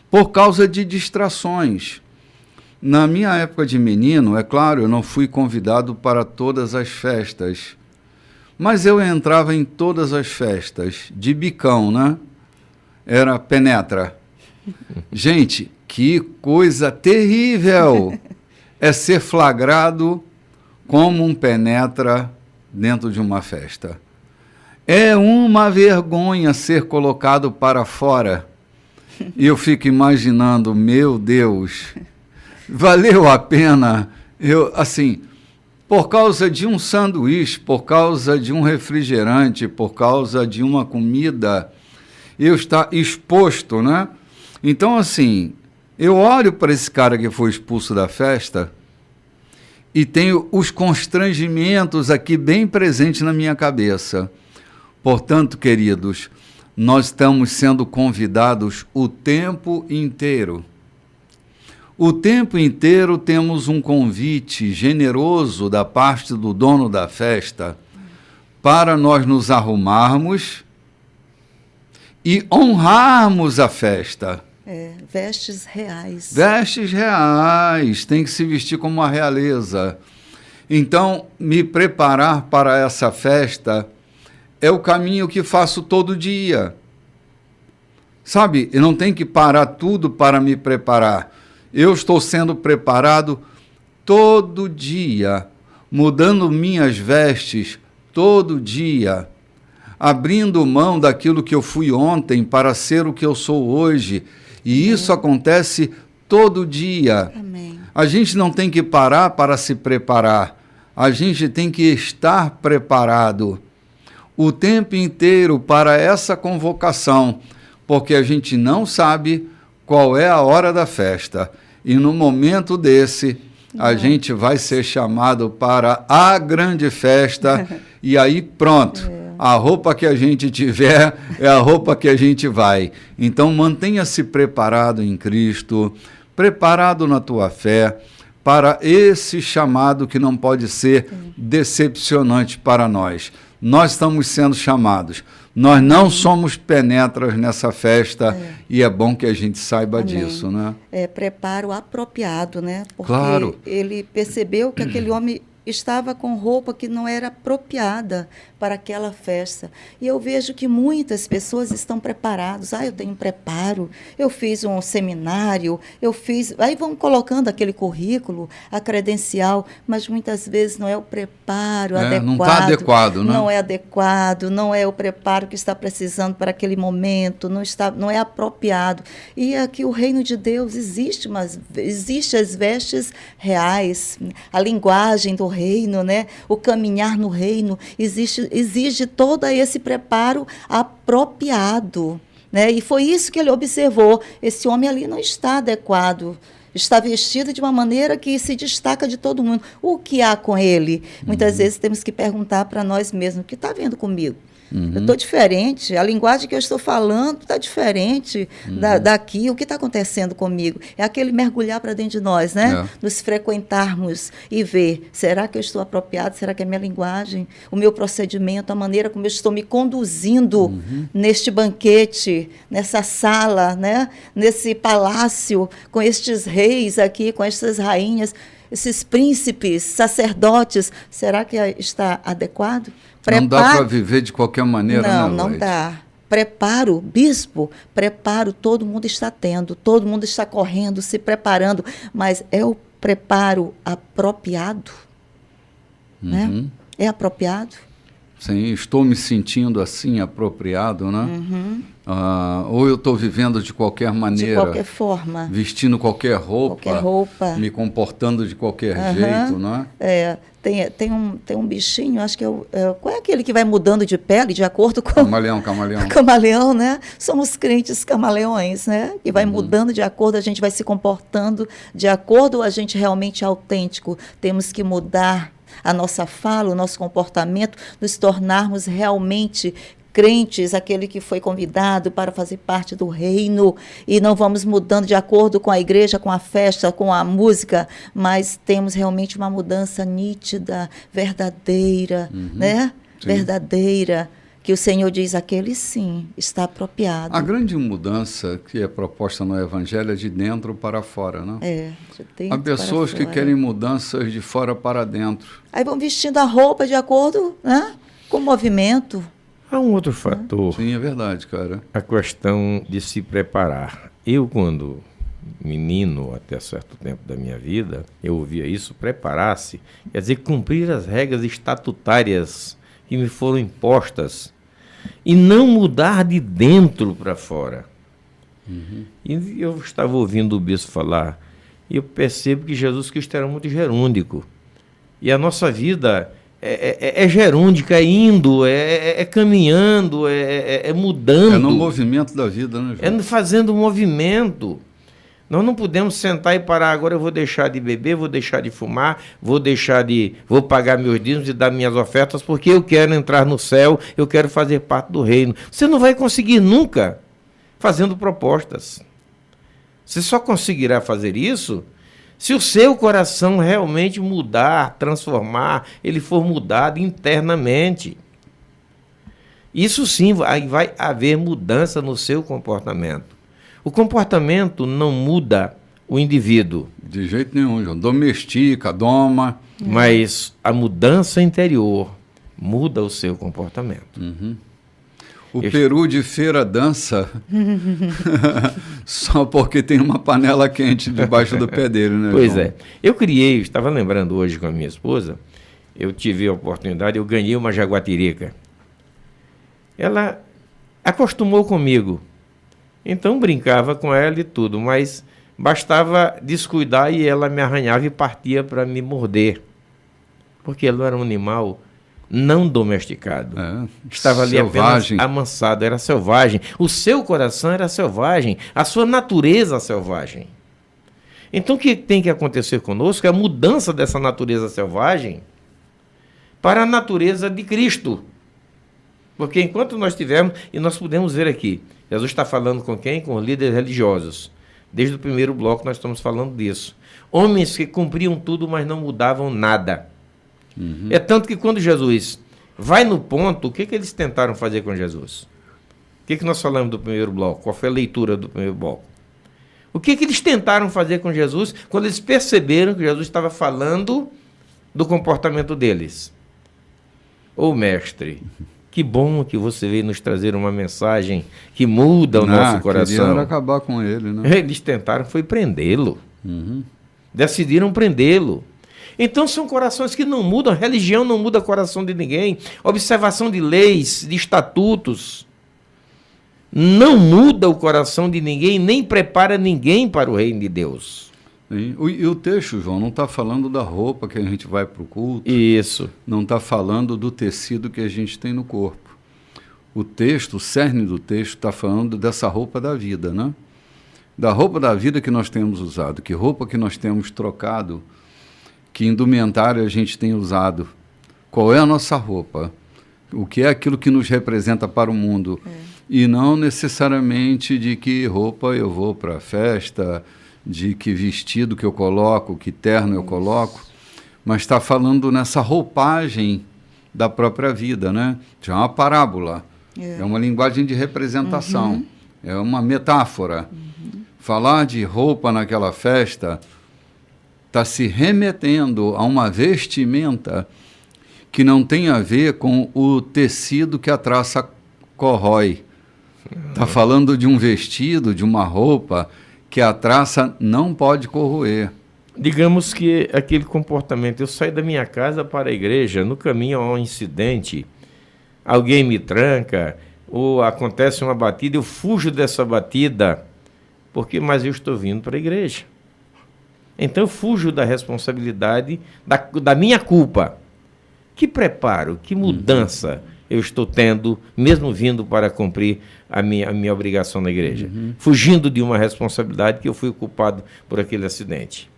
por causa de distrações. Na minha época de menino, é claro, eu não fui convidado para todas as festas, mas eu entrava em todas as festas, de bicão, né? Era penetra. Gente, que coisa terrível é ser flagrado como um penetra dentro de uma festa. É uma vergonha ser colocado para fora. E eu fico imaginando, meu Deus, valeu a pena? Por causa de um sanduíche, por causa de um refrigerante, por causa de uma comida, eu estar exposto, né? Então, assim, eu olho para esse cara que foi expulso da festa e tenho os constrangimentos aqui bem presentes na minha cabeça. Portanto, queridos, nós estamos sendo convidados o tempo inteiro. O tempo inteiro temos um convite generoso da parte do dono da festa para nós nos arrumarmos e honrarmos a festa. Vestes reais. Vestes reais, tem que se vestir como uma realeza. Então, me preparar para essa festa é o caminho que faço todo dia. Sabe, eu não tenho que parar tudo para me preparar. Eu estou sendo preparado todo dia, mudando minhas vestes todo dia, abrindo mão daquilo que eu fui ontem para ser o que eu sou hoje. E isso acontece todo dia. Amém. A gente não tem que parar para se preparar. A gente tem que estar preparado o tempo inteiro para essa convocação, porque a gente não sabe qual é a hora da festa. E no momento desse, a gente vai ser chamado para a grande festa e aí pronto. A roupa que a gente tiver é a roupa que a gente vai. Então, mantenha-se preparado em Cristo, preparado na tua fé, para esse chamado que não pode ser decepcionante para nós. Nós estamos sendo chamados. Nós não somos penetras nessa festa e é bom que a gente saiba disso, né? Preparo apropriado, né? Porque claro. Ele percebeu que aquele homem estava com roupa que não era apropriada para aquela festa. E eu vejo que muitas pessoas estão preparadas. Eu tenho preparo, eu fiz um seminário, Aí vão colocando aquele currículo, a credencial, mas muitas vezes não é o preparo adequado. Não está adequado, né? Não é adequado, não é o preparo que está precisando para aquele momento, não é apropriado. E aqui o reino de Deus existe, mas existe as vestes reais, a linguagem do reino, né? O caminhar no reino, exige todo esse preparo apropriado, né? E foi isso que ele observou. Esse homem ali não está adequado, está vestido de uma maneira que se destaca de todo mundo. O que há com ele? Muitas vezes temos que perguntar para nós mesmos, o que está vendo comigo? Eu estou diferente, a linguagem que eu estou falando está diferente daqui, o que está acontecendo comigo? É aquele mergulhar para dentro de nós, né? Nos frequentarmos e ver, será que eu estou apropriado? Será que é a minha linguagem, o meu procedimento, a maneira como eu estou me conduzindo neste banquete, nessa sala, né? Nesse palácio, com estes reis aqui, com estas rainhas, esses príncipes, sacerdotes, será que está adequado? Não dá para viver de qualquer maneira, não, né, não dá. Preparo, bispo, preparo todo mundo está tendo, todo mundo está correndo, se preparando, mas é o preparo apropriado? Né? É apropriado? Sim, estou me sentindo assim, apropriado, né? Ou eu estou vivendo de qualquer maneira. De qualquer forma. Vestindo qualquer roupa. Qualquer roupa. Me comportando de qualquer jeito, né? Tem um bichinho, acho que qual é aquele que vai mudando de pele de acordo com... Camaleão. Camaleão, né? Somos crentes camaleões, né? Que vai mudando de acordo, a gente vai se comportando de acordo, a gente realmente é autêntico. Temos que mudar a nossa fala, o nosso comportamento, nos tornarmos realmente crentes, aquele que foi convidado para fazer parte do reino, e não vamos mudando de acordo com a igreja, com a festa, com a música, mas temos realmente uma mudança nítida, verdadeira, né? Sim. Verdadeira, que o Senhor diz, aquele sim, está apropriado. A grande mudança que é proposta no Evangelho é de dentro para fora, né? De dentro Há pessoas para que fora. querem mudanças de fora para dentro. Aí vão vestindo a roupa de acordo, né, com o movimento. Há um outro fator, Sim, é verdade, cara. a questão de se preparar. Eu, quando menino, até certo tempo da minha vida, eu ouvia isso, preparar-se, quer dizer, cumprir as regras estatutárias que me foram impostas e não mudar de dentro para fora. E eu estava ouvindo o bispo falar, e eu percebo que Jesus Cristo era muito gerúndico. E a nossa vida é gerúndica, é indo, é caminhando, é mudando. É no movimento da vida, né, João? É fazendo movimento. Nós não podemos sentar e parar, agora eu vou deixar de beber, vou deixar de fumar, vou pagar meus dízimos e dar minhas ofertas, porque eu quero entrar no céu, eu quero fazer parte do reino. Você não vai conseguir nunca fazendo propostas. Você só conseguirá fazer isso se o seu coração realmente mudar, transformar, ele for mudado internamente. Isso sim, vai haver mudança no seu comportamento. O comportamento não muda o indivíduo. De jeito nenhum, João. Domestica, doma. Mas a mudança interior muda o seu comportamento. O peru de feira dança só porque tem uma panela quente debaixo do pé dele, né, Pois João? é. Estava lembrando hoje com a minha esposa, eu tive a oportunidade, eu ganhei uma jaguatirica. Ela acostumou comigo. Então brincava com ela e tudo, mas bastava descuidar e ela me arranhava e partia para me morder. Porque ela era um animal não domesticado. Estava ali selvagem. apenas amansado, era selvagem. O seu coração era selvagem, a sua natureza selvagem. Então o que tem que acontecer conosco é a mudança dessa natureza selvagem para a natureza de Cristo. Porque enquanto nós tivermos, e nós podemos ver aqui, Jesus está falando com quem? Com os líderes religiosos. Desde o primeiro bloco nós estamos falando disso. Homens que cumpriam tudo, mas não mudavam nada. É tanto que quando Jesus vai no ponto, o que eles tentaram fazer com Jesus? O que nós falamos do primeiro bloco? Qual foi a leitura do primeiro bloco? O que eles tentaram fazer com Jesus quando eles perceberam que Jesus estava falando do comportamento deles? Ô mestre, que bom que você veio nos trazer uma mensagem que muda o nosso coração. Queriam acabar com ele, né? Eles tentaram foi prendê-lo. Decidiram prendê-lo. Então são corações que não mudam, a religião não muda o coração de ninguém. Observação de leis, de estatutos, não muda o coração de ninguém, nem prepara ninguém para o reino de Deus. E o texto, João, não está falando da roupa que a gente vai para o culto. Isso. Não está falando do tecido que a gente tem no corpo. O texto, o cerne do texto, está falando dessa roupa da vida, né? Da roupa da vida que nós temos usado, que roupa que nós temos trocado, que indumentário a gente tem usado. Qual é a nossa roupa? O que é aquilo que nos representa para o mundo? E não necessariamente de que roupa eu vou para a festa, de que vestido que eu coloco, que terno eu coloco, mas está falando nessa roupagem da própria vida, né? Já é uma parábola, é uma linguagem de representação, é uma metáfora. Falar de roupa naquela festa está se remetendo a uma vestimenta que não tem a ver com o tecido que a traça corrói. Está falando de um vestido, de uma roupa que a traça não pode corroer. Digamos que aquele comportamento, eu saio da minha casa para a igreja, no caminho há um incidente, alguém me tranca, ou acontece uma batida, eu fujo dessa batida, mas eu estou vindo para a igreja. Então eu fujo da responsabilidade, da minha culpa. Que preparo, que mudança eu estou tendo, mesmo vindo para cumprir a minha obrigação na igreja. Fugindo de uma responsabilidade que eu fui culpado por aquele acidente.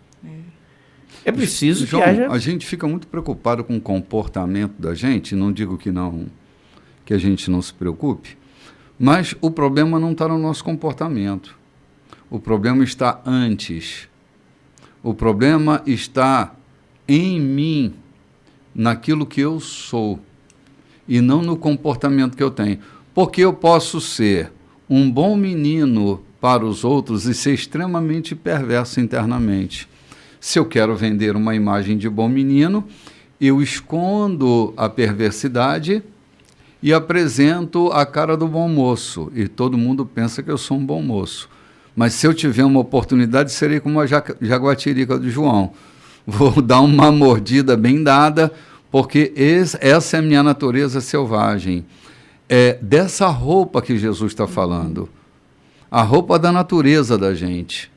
É preciso João, que haja... A gente fica muito preocupado com o comportamento da gente, não digo que a gente não se preocupe, mas o problema não está no nosso comportamento. O problema está antes. O problema está em mim, naquilo que eu sou, e não no comportamento que eu tenho. Porque eu posso ser um bom menino para os outros e ser extremamente perverso internamente. Se eu quero vender uma imagem de bom menino, eu escondo a perversidade e apresento a cara do bom moço. E todo mundo pensa que eu sou um bom moço. Mas se eu tiver uma oportunidade, serei como a jaguatirica do João. Vou dar uma mordida bem dada, porque essa é a minha natureza selvagem. É dessa roupa que Jesus está falando. A roupa da natureza da gente.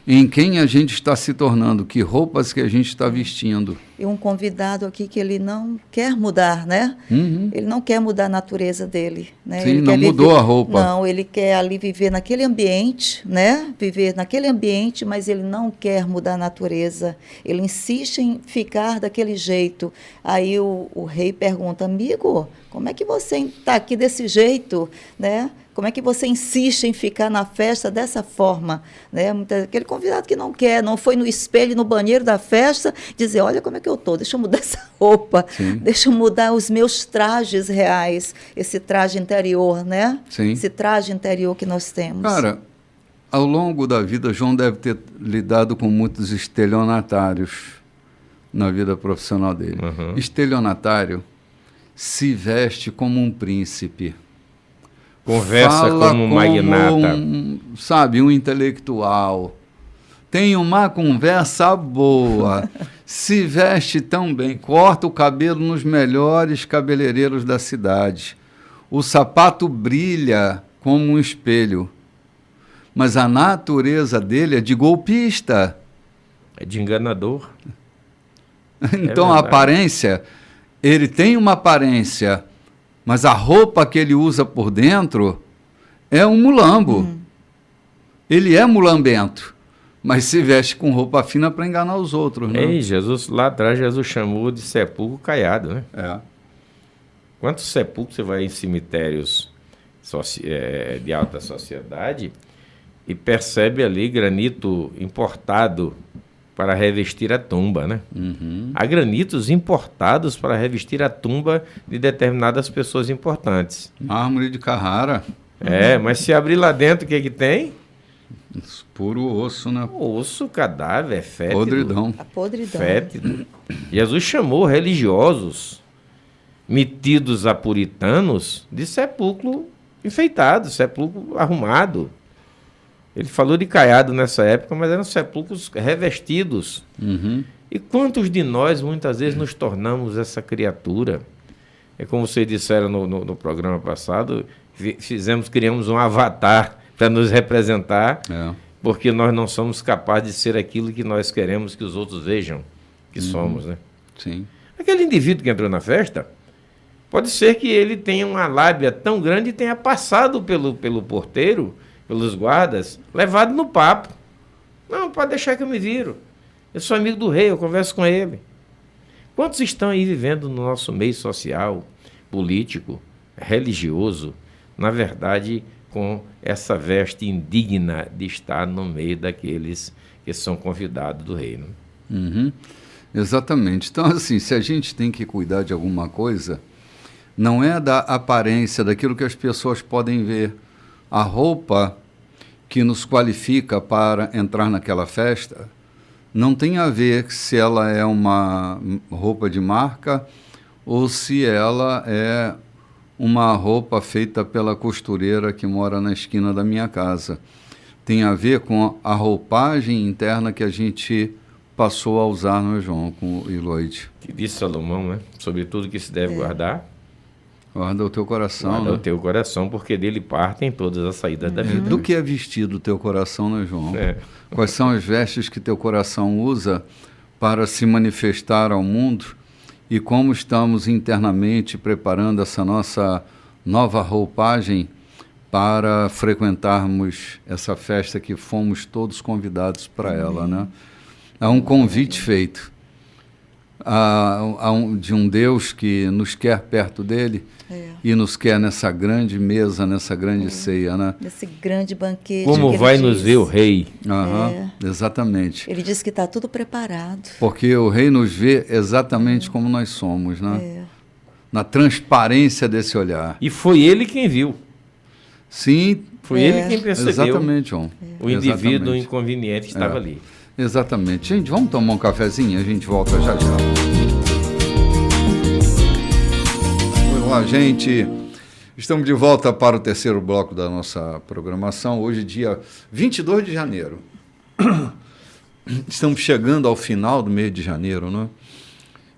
Em quem a gente está se tornando, que roupas que a gente está vestindo. E um convidado aqui que ele não quer mudar, né? Ele não quer mudar a natureza dele, né? Sim, ele não mudou a roupa. Não, ele quer ali viver naquele ambiente, né? Viver naquele ambiente, mas ele não quer mudar a natureza. Ele insiste em ficar daquele jeito. Aí o rei pergunta, amigo, como é que você está aqui desse jeito, né? Como é que você insiste em ficar na festa dessa forma? Né? Aquele convidado que não quer, não foi no espelho, no banheiro da festa, dizer, olha como é que eu estou, deixa eu mudar essa roupa, Sim. Deixa eu mudar os meus trajes reais, esse traje interior, né? Sim. Esse traje interior que nós temos. Cara, ao longo da vida, João deve ter lidado com muitos estelionatários na vida profissional dele. Estelionatário se veste como um príncipe. Conversa como um magnata. Um intelectual. Tem uma conversa boa. Se veste tão bem. Corta o cabelo nos melhores cabeleireiros da cidade. O sapato brilha como um espelho. Mas a natureza dele é de golpista. É de enganador. Então a aparência, ele tem uma aparência, mas a roupa que ele usa por dentro é um mulambo. Ele é mulambento, mas se veste com roupa fina para enganar os outros. Né? Ei, Jesus, lá atrás, Jesus chamou de sepulcro caiado, né? É. Quantos sepulcros você vai em cemitérios de alta sociedade e percebe ali granito importado para revestir a tumba, né? Há granitos importados para revestir a tumba de determinadas pessoas importantes. Mármore de Carrara. Mas se abrir lá dentro, o que que tem? Puro osso, né? Osso, cadáver, fétido. Podridão. A podridão. Fétido. Jesus chamou religiosos metidos a puritanos de sepulcro enfeitado, sepulcro arrumado. Ele falou de caiado nessa época, mas eram sepulcros revestidos. E quantos de nós, muitas vezes, nos tornamos essa criatura? É como vocês disseram no programa passado, criamos um avatar para nos representar, porque nós não somos capazes de ser aquilo que nós queremos que os outros vejam que somos, né? Sim. Aquele indivíduo que entrou na festa, pode ser que ele tenha uma lábia tão grande e tenha passado pelo porteiro, pelos guardas, levado no papo. Não, pode deixar que eu me viro. Eu sou amigo do rei, eu converso com ele. Quantos estão aí vivendo no nosso meio social, político, religioso, na verdade, com essa veste indigna de estar no meio daqueles que são convidados do reino? Exatamente. Então, assim, se a gente tem que cuidar de alguma coisa, não é da aparência, daquilo que as pessoas podem ver. A roupa que nos qualifica para entrar naquela festa não tem a ver se ela é uma roupa de marca ou se ela é uma roupa feita pela costureira que mora na esquina da minha casa. Tem a ver com a roupagem interna que a gente passou a usar, não é, João, com o Lloyd? Que disse Salomão, né? Sobre tudo que se deve guardar. Guarda o teu coração, Guarda o né? teu coração, porque dele partem todas as saídas da vida. Do que é vestido o teu coração, né, João? É. Quais são as vestes que teu coração usa para se manifestar ao mundo e como estamos internamente preparando essa nossa nova roupagem para frequentarmos essa festa que fomos todos convidados para ela, né? Há um convite feito de um Deus que nos quer perto dele e nos quer nessa grande mesa, nessa grande ceia, né? Nesse grande banquete. Como que vai ele nos diz. ver o rei? Aham, exatamente. Ele disse que está tudo preparado. Porque o rei nos vê exatamente como nós somos, né? É. Na transparência desse olhar. E foi ele quem viu. Sim, Foi ele quem percebeu exatamente, João. o indivíduo Exatamente. inconveniente que estava ali. Exatamente. Gente, vamos tomar um cafezinho? A gente volta já já. Olá, gente. Estamos de volta para o terceiro bloco da nossa programação. Hoje, dia 22 de janeiro. Estamos chegando ao final do mês de janeiro, né?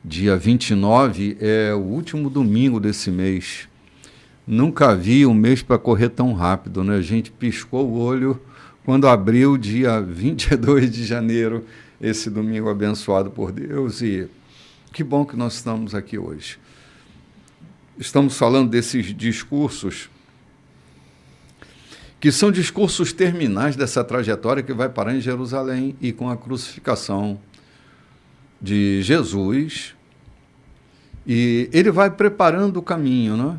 Dia 29 é o último domingo desse mês. Nunca vi um mês para correr tão rápido, né? A gente piscou o olho quando abriu dia 22 de janeiro, esse domingo abençoado por Deus. E que bom que nós estamos aqui hoje. Estamos falando desses discursos, que são discursos terminais dessa trajetória que vai parar em Jerusalém e com a crucificação de Jesus. E ele vai preparando o caminho, né?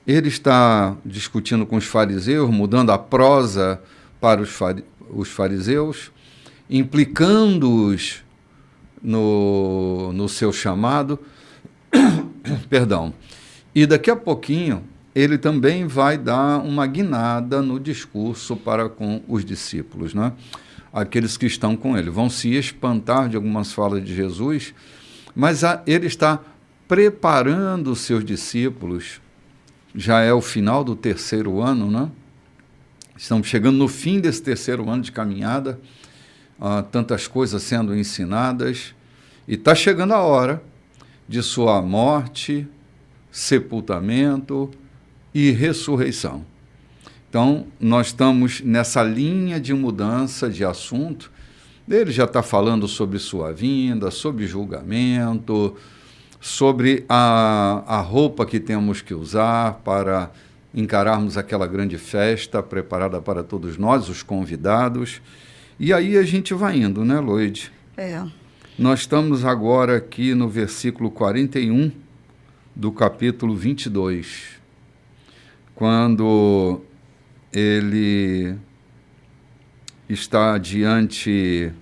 Ele está discutindo com os fariseus, mudando a prosa para os fariseus, implicando-os no seu chamado. Perdão. E daqui a pouquinho, ele também vai dar uma guinada no discurso para com os discípulos, né? Aqueles que estão com ele. Vão se espantar de algumas falas de Jesus, mas ele está preparando os seus discípulos. Já é o final do terceiro ano, né? Estamos chegando no fim desse terceiro ano de caminhada, tantas coisas sendo ensinadas, e está chegando a hora de sua morte, sepultamento e ressurreição. Então, nós estamos nessa linha de mudança de assunto. Ele já está falando sobre sua vinda, sobre julgamento, sobre a roupa que temos que usar para encararmos aquela grande festa preparada para todos nós, os convidados. E aí a gente vai indo, né, Loide? Nós estamos agora aqui no versículo 41 do capítulo 22, quando ele está diante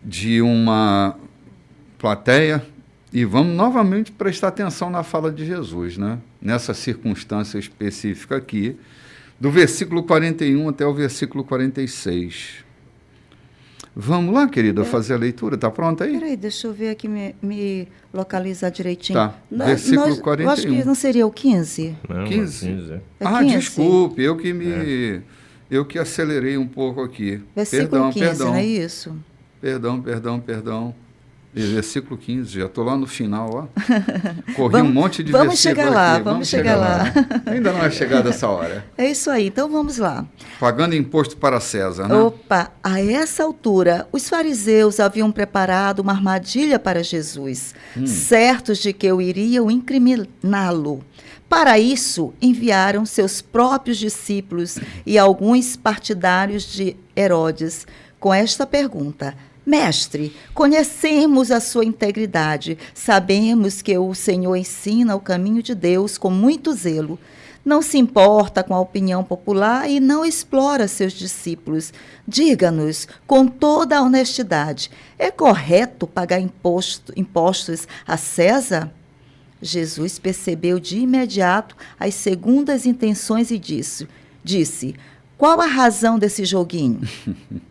de uma plateia. E vamos novamente prestar atenção na fala de Jesus, né? Nessa circunstância específica aqui, do versículo 41 até o versículo 46. Vamos lá, querida, fazer a leitura. Está pronta aí? Peraí, deixa eu ver aqui, me localizar direitinho. Tá, versículo 41. Eu acho que não seria o 15? Não, 15. 15. É 15? Desculpe, eu que acelerei um pouco aqui. Versículo 15, não é isso? Perdão. Versículo 15, já estou lá no final, ó. Corri um monte de vamos versículos chegar lá, aqui. vamos chegar lá. Ainda não é chegada essa hora. É isso aí, então vamos lá. Pagando imposto para César, né? Opa, a essa altura, os fariseus haviam preparado uma armadilha para Jesus, certos de que eu iriam incriminá-lo. Para isso, enviaram seus próprios discípulos e alguns partidários de Herodes com esta pergunta: Mestre, conhecemos a sua integridade, sabemos que o Senhor ensina o caminho de Deus com muito zelo. Não se importa com a opinião popular e não explora seus discípulos. Diga-nos, com toda a honestidade, é correto pagar impostos a César? Jesus percebeu de imediato as segundas intenções e disse: qual a razão desse joguinho?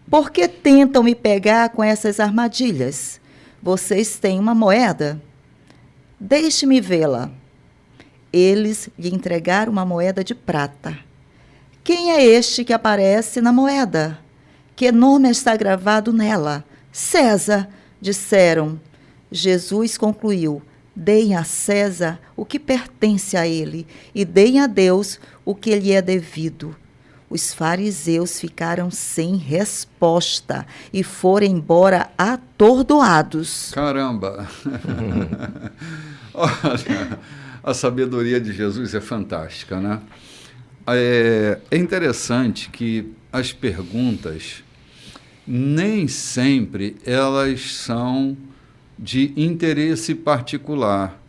Por que tentam me pegar com essas armadilhas? Vocês têm uma moeda? Deixe-me vê-la. Eles lhe entregaram uma moeda de prata. Quem é este que aparece na moeda? Que nome está gravado nela? César, disseram. Jesus concluiu: Deem a César o que pertence a ele, e deem a Deus o que lhe é devido. Os fariseus ficaram sem resposta e foram embora atordoados. Caramba! Olha, a sabedoria de Jesus é fantástica, né? É interessante que as perguntas, nem sempre elas são de interesse particular.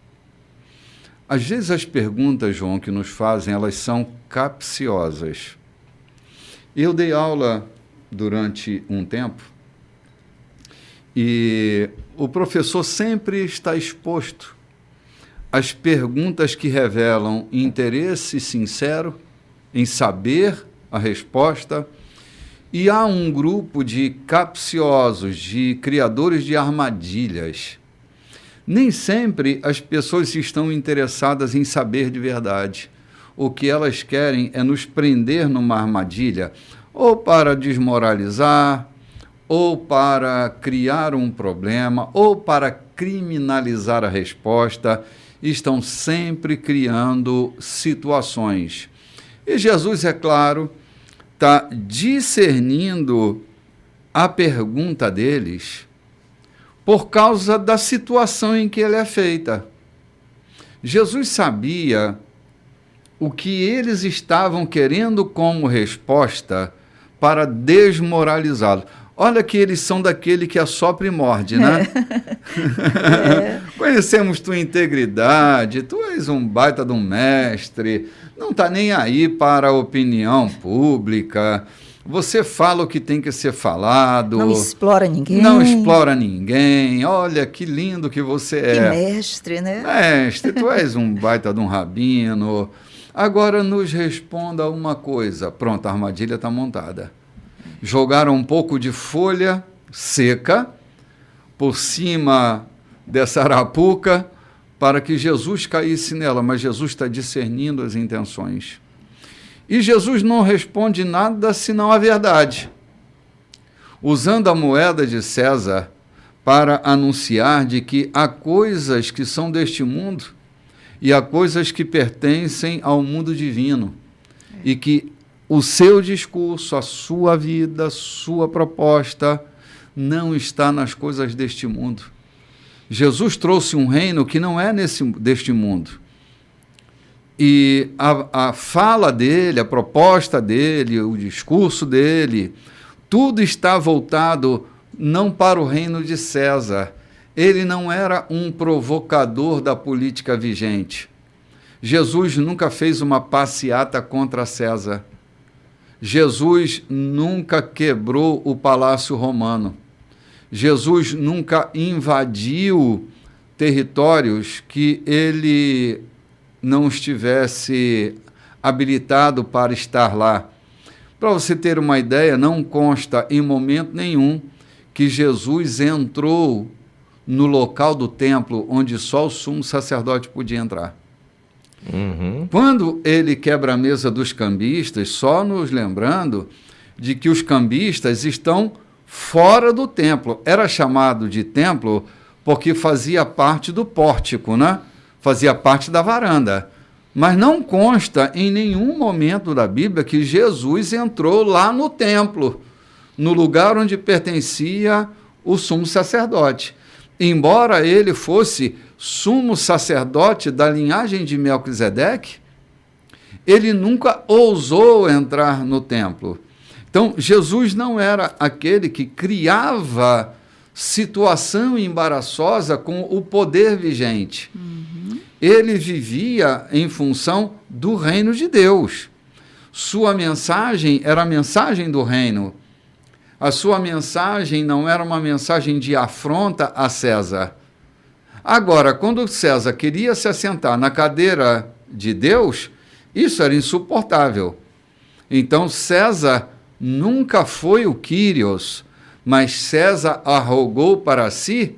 Às vezes as perguntas, João, que nos fazem, elas são capciosas. Eu dei aula durante um tempo e o professor sempre está exposto às perguntas que revelam interesse sincero em saber a resposta, e há um grupo de capciosos, de criadores de armadilhas. Nem sempre as pessoas estão interessadas em saber de verdade. O que elas querem é nos prender numa armadilha, ou para desmoralizar, ou para criar um problema, ou para criminalizar a resposta. Estão sempre criando situações. E Jesus, é claro, está discernindo a pergunta deles por causa da situação em que ela é feita. Jesus sabia o que eles estavam querendo como resposta para desmoralizá-lo. Olha que eles são daquele que assopra e morde, né? Conhecemos tua integridade, tu és um baita de um mestre, não está nem aí para a opinião pública, você fala o que tem que ser falado. Não explora ninguém. Não explora ninguém, olha que lindo que você é. Que mestre, né? Mestre, tu és um baita de um rabino. Agora nos responda uma coisa. Pronto, a armadilha está montada. Jogaram um pouco de folha seca por cima dessa arapuca para que Jesus caísse nela, mas Jesus está discernindo as intenções. E Jesus não responde nada senão a verdade, usando a moeda de César para anunciar de que há coisas que são deste mundo e há coisas que pertencem ao mundo divino, e que o seu discurso, a sua vida, a sua proposta não está nas coisas deste mundo. Jesus trouxe um reino que não é deste mundo. E a fala dele, a proposta dele, o discurso dele, tudo está voltado não para o reino de César. Ele não era um provocador da política vigente. Jesus nunca fez uma passeata contra César. Jesus nunca quebrou o palácio romano. Jesus nunca invadiu territórios que ele não estivesse habilitado para estar lá. Para você ter uma ideia, não consta em momento nenhum que Jesus entrou no local do templo onde só o sumo sacerdote podia entrar. Uhum. Quando ele quebra a mesa dos cambistas, só nos lembrando de que os cambistas estão fora do templo. Era chamado de templo porque fazia parte do pórtico, né? Fazia parte da varanda. Mas não consta em nenhum momento da Bíblia que Jesus entrou lá no templo, no lugar onde pertencia o sumo sacerdote. Embora ele fosse sumo sacerdote da linhagem de Melquisedeque, ele nunca ousou entrar no templo. Então, Jesus não era aquele que criava situação embaraçosa com o poder vigente. Uhum. Ele vivia em função do reino de Deus. Sua mensagem era a mensagem do reino. A sua mensagem não era uma mensagem de afronta a César. Agora, quando César queria se assentar na cadeira de Deus, isso era insuportável. Então, César nunca foi o Kyrios, mas César arrogou para si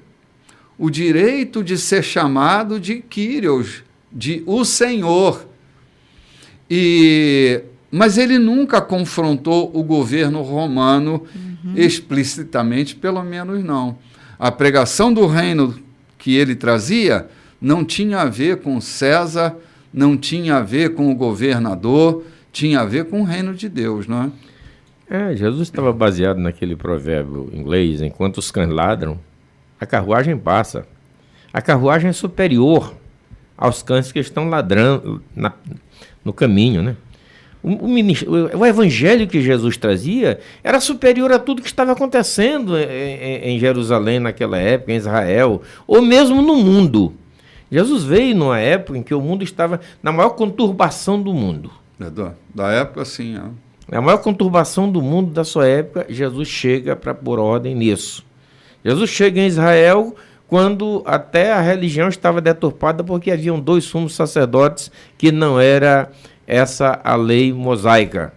o direito de ser chamado de Kyrios, de o Senhor. Mas ele nunca confrontou o governo romano explicitamente, pelo menos não. A pregação do reino que ele trazia não tinha a ver com César, não tinha a ver com o governador, tinha a ver com o reino de Deus, não é? Jesus estava baseado naquele provérbio inglês: enquanto os cães ladram, a carruagem passa. A carruagem é superior aos cães que estão ladrando no caminho, né? O evangelho que Jesus trazia era superior a tudo que estava acontecendo em Jerusalém naquela época, em Israel, ou mesmo no mundo. Jesus veio numa época em que o mundo estava na maior conturbação do mundo. Da época, sim. Na maior conturbação do mundo da sua época, Jesus chega para pôr ordem nisso. Jesus chega em Israel quando até a religião estava deturpada, porque haviam 2 sumos sacerdotes que não era essa a lei mosaica.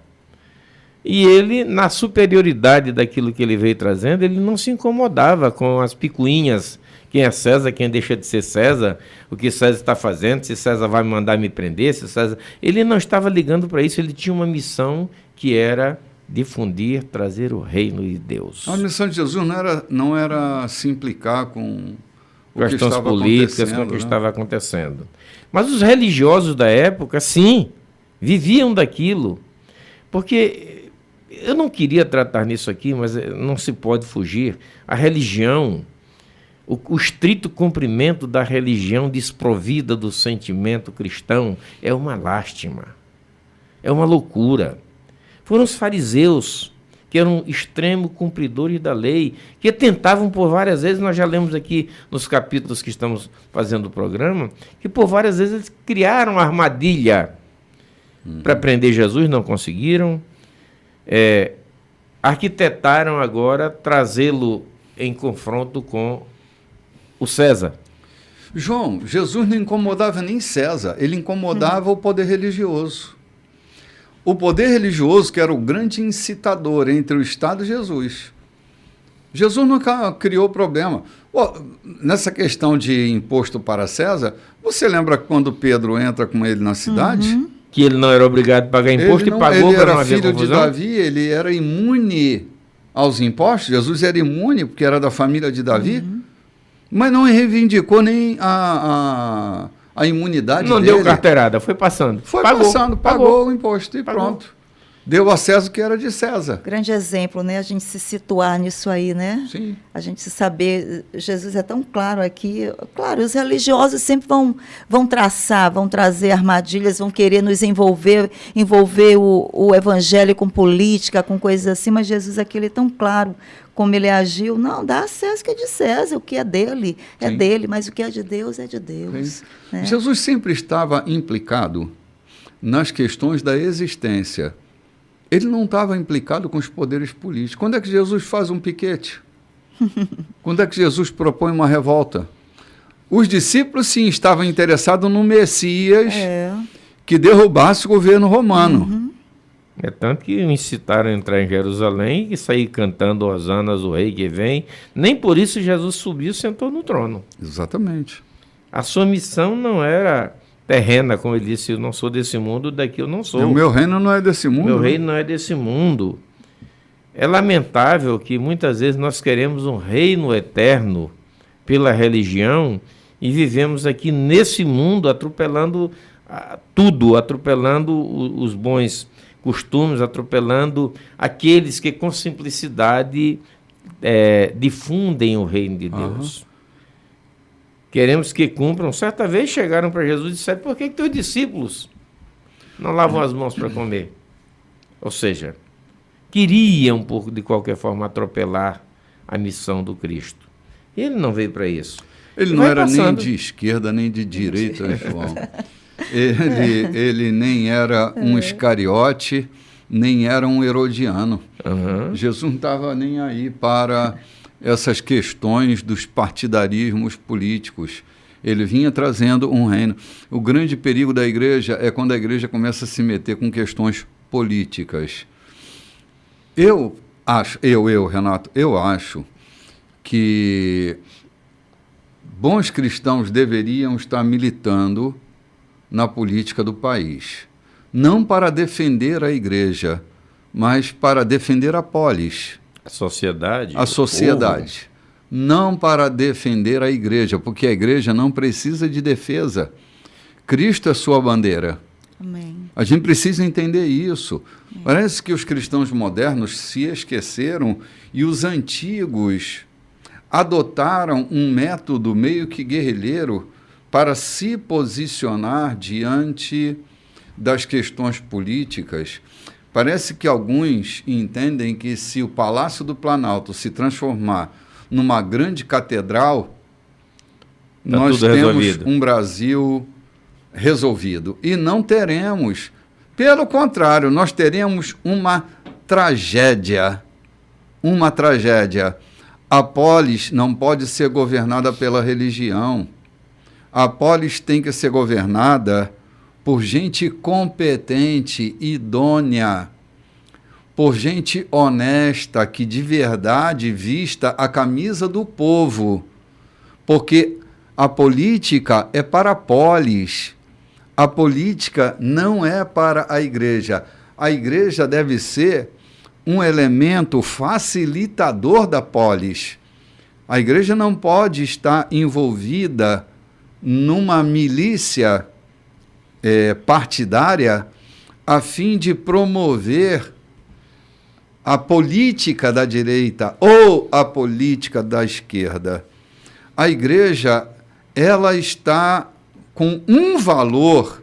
E ele, na superioridade daquilo que ele veio trazendo, ele não se incomodava com as picuinhas: quem é César, quem deixa de ser César, o que César está fazendo, se César vai me mandar me prender, se César... Ele não estava ligando para isso, ele tinha uma missão que era difundir, trazer o reino de Deus. A missão de Jesus não era se implicar com questões políticas, com o que estava acontecendo. Mas os religiosos da época, sim, viviam daquilo. Porque eu não queria tratar nisso aqui, mas não se pode fugir. A religião, o estrito cumprimento da religião desprovida do sentimento cristão é uma lástima, é uma loucura. Foram os fariseus, que eram extremo cumpridores da lei, que tentavam por várias vezes, nós já lemos aqui nos capítulos que estamos fazendo o programa, que por várias vezes eles criaram armadilha para prender Jesus, não conseguiram, arquitetaram agora trazê-lo em confronto com o César. João, Jesus não incomodava nem César, ele incomodava o poder religioso. O poder religioso que era o grande incitador entre o Estado e Jesus. Jesus nunca criou problema. Nessa questão de imposto para César, você lembra quando Pedro entra com ele na cidade? Que ele não era obrigado a pagar imposto e pagou para não haver confusão? Ele era filho de Davi, ele era imune aos impostos. Jesus era imune porque era da família de Davi, mas não reivindicou nem a imunidade não dele. Não deu carteirada, foi passando. Pagou o imposto e pronto. Deu a César o que era de César. Grande exemplo, né? A gente se situar nisso aí, né? Sim. A gente se saber, Jesus é tão claro aqui. Claro, os religiosos sempre vão traçar, vão trazer armadilhas, vão querer nos envolver o evangelho com política, com coisas assim, mas Jesus aqui, ele é tão claro como ele agiu. Não, dá a César o que é de César, o que é dele é dele, mas o que é de Deus é de Deus. Né? Jesus sempre estava implicado nas questões da existência. Ele não estava implicado com os poderes políticos. Quando é que Jesus faz um piquete? Quando é que Jesus propõe uma revolta? Os discípulos, sim, estavam interessados no Messias que derrubasse o governo romano. É tanto que incitaram a entrar em Jerusalém e sair cantando hosanas o rei que vem. Nem por isso Jesus subiu e sentou no trono. Exatamente. A sua missão não era terrena, como ele disse: eu não sou desse mundo, daqui eu não sou. O meu reino não é desse mundo. Meu reino não é desse mundo. É lamentável que muitas vezes nós queremos um reino eterno pela religião e vivemos aqui nesse mundo atropelando tudo, atropelando os bons costumes, atropelando aqueles que com simplicidade difundem o reino de Deus. Queremos que cumpram. Certa vez chegaram para Jesus e disseram: por que teus discípulos não lavam as mãos para comer? Ou seja, queriam, de qualquer forma, atropelar a missão do Cristo. Ele não veio para isso. Ele não era nem de esquerda, nem de direita, João. Ele nem era um Iscariote, nem era um herodiano. Jesus não estava nem aí para essas questões dos partidarismos políticos. Ele vinha trazendo um reino. O grande perigo da igreja é quando a igreja começa a se meter com questões políticas. Renato, eu acho que bons cristãos deveriam estar militando na política do país. Não para defender a igreja, mas para defender a polis. A sociedade. A sociedade. não para defender a igreja, porque a igreja não precisa de defesa. Cristo é sua bandeira. Amém. A gente precisa entender isso. Parece que os cristãos modernos se esqueceram e os antigos adotaram um método meio que guerrilheiro para se posicionar diante das questões políticas. Parece que alguns entendem que se o Palácio do Planalto se transformar numa grande catedral, nós temos resolvido. Um Brasil resolvido. E não teremos. Pelo contrário, nós teremos uma tragédia. Uma tragédia. A polis não pode ser governada pela religião. A polis tem que ser governada por gente competente, idônea, por gente honesta, que de verdade vista a camisa do povo. Porque a política é para a polis. A política não é para a igreja. A igreja deve ser um elemento facilitador da polis. A igreja não pode estar envolvida numa milícia partidária a fim de promover a política da direita ou a política da esquerda. A igreja, ela está com um valor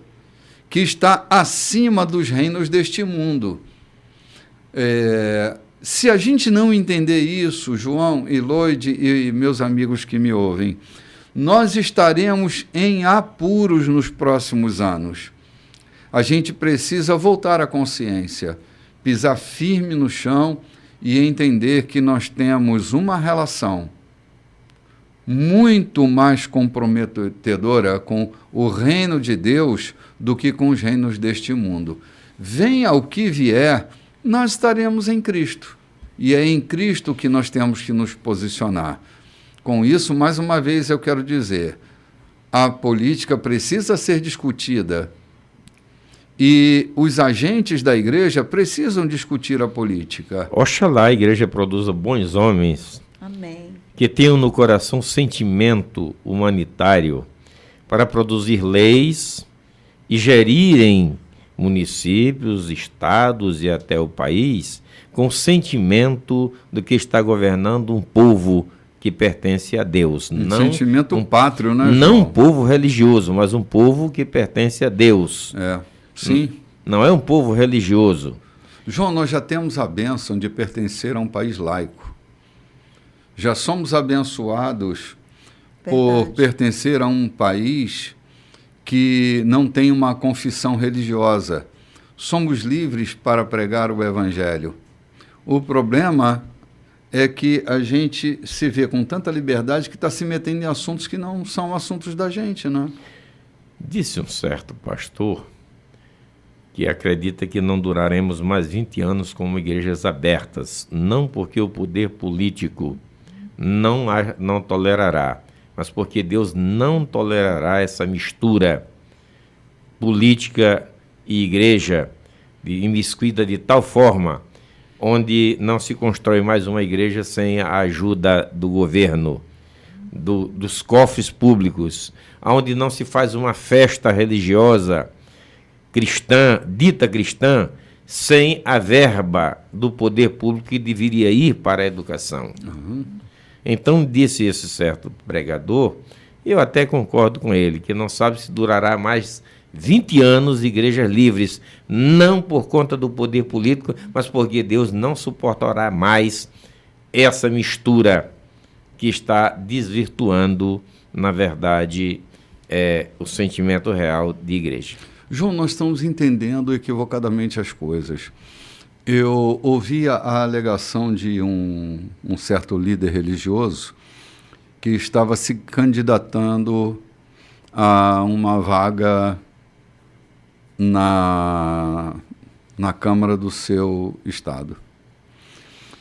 que está acima dos reinos deste mundo. Se a gente não entender isso, João e Lloyd e meus amigos que me ouvem, nós estaremos em apuros nos próximos anos. A gente precisa voltar à consciência, pisar firme no chão e entender que nós temos uma relação muito mais comprometedora com o reino de Deus do que com os reinos deste mundo. Venha o que vier, nós estaremos em Cristo. E é em Cristo que nós temos que nos posicionar. Com isso, mais uma vez, eu quero dizer, a política precisa ser discutida e os agentes da igreja precisam discutir a política. Oxalá a igreja produza bons homens. Amém. Que tenham no coração sentimento humanitário para produzir leis e gerirem municípios, estados e até o país com sentimento do que está governando um povo que pertence a Deus. Não sentimento pátrio, né, Não João? Um povo religioso, mas um povo que pertence a Deus. Sim. Não é um povo religioso. João, nós já temos a bênção de pertencer a um país laico. Já somos abençoados por pertencer a um país que não tem uma confissão religiosa. Somos livres para pregar o Evangelho. O problema é que a gente se vê com tanta liberdade que está se metendo em assuntos que não são assuntos da gente, né? Disse um certo pastor que acredita que não duraremos mais 20 anos como igrejas abertas, não porque o poder político não tolerará, mas porque Deus não tolerará essa mistura política e igreja imiscuída de tal forma onde não se constrói mais uma igreja sem a ajuda do governo, dos cofres públicos, onde não se faz uma festa religiosa cristã, dita cristã, sem a verba do poder público que deveria ir para a educação. Então, disse esse certo pregador, eu até concordo com ele, que não sabe se durará mais 20 anos igrejas livres, não por conta do poder político, mas porque Deus não suportará mais essa mistura que está desvirtuando, na verdade, o sentimento real de igreja. João, nós estamos entendendo equivocadamente as coisas. Eu ouvi a alegação de um certo líder religioso que estava se candidatando a uma vaga na Câmara do seu estado.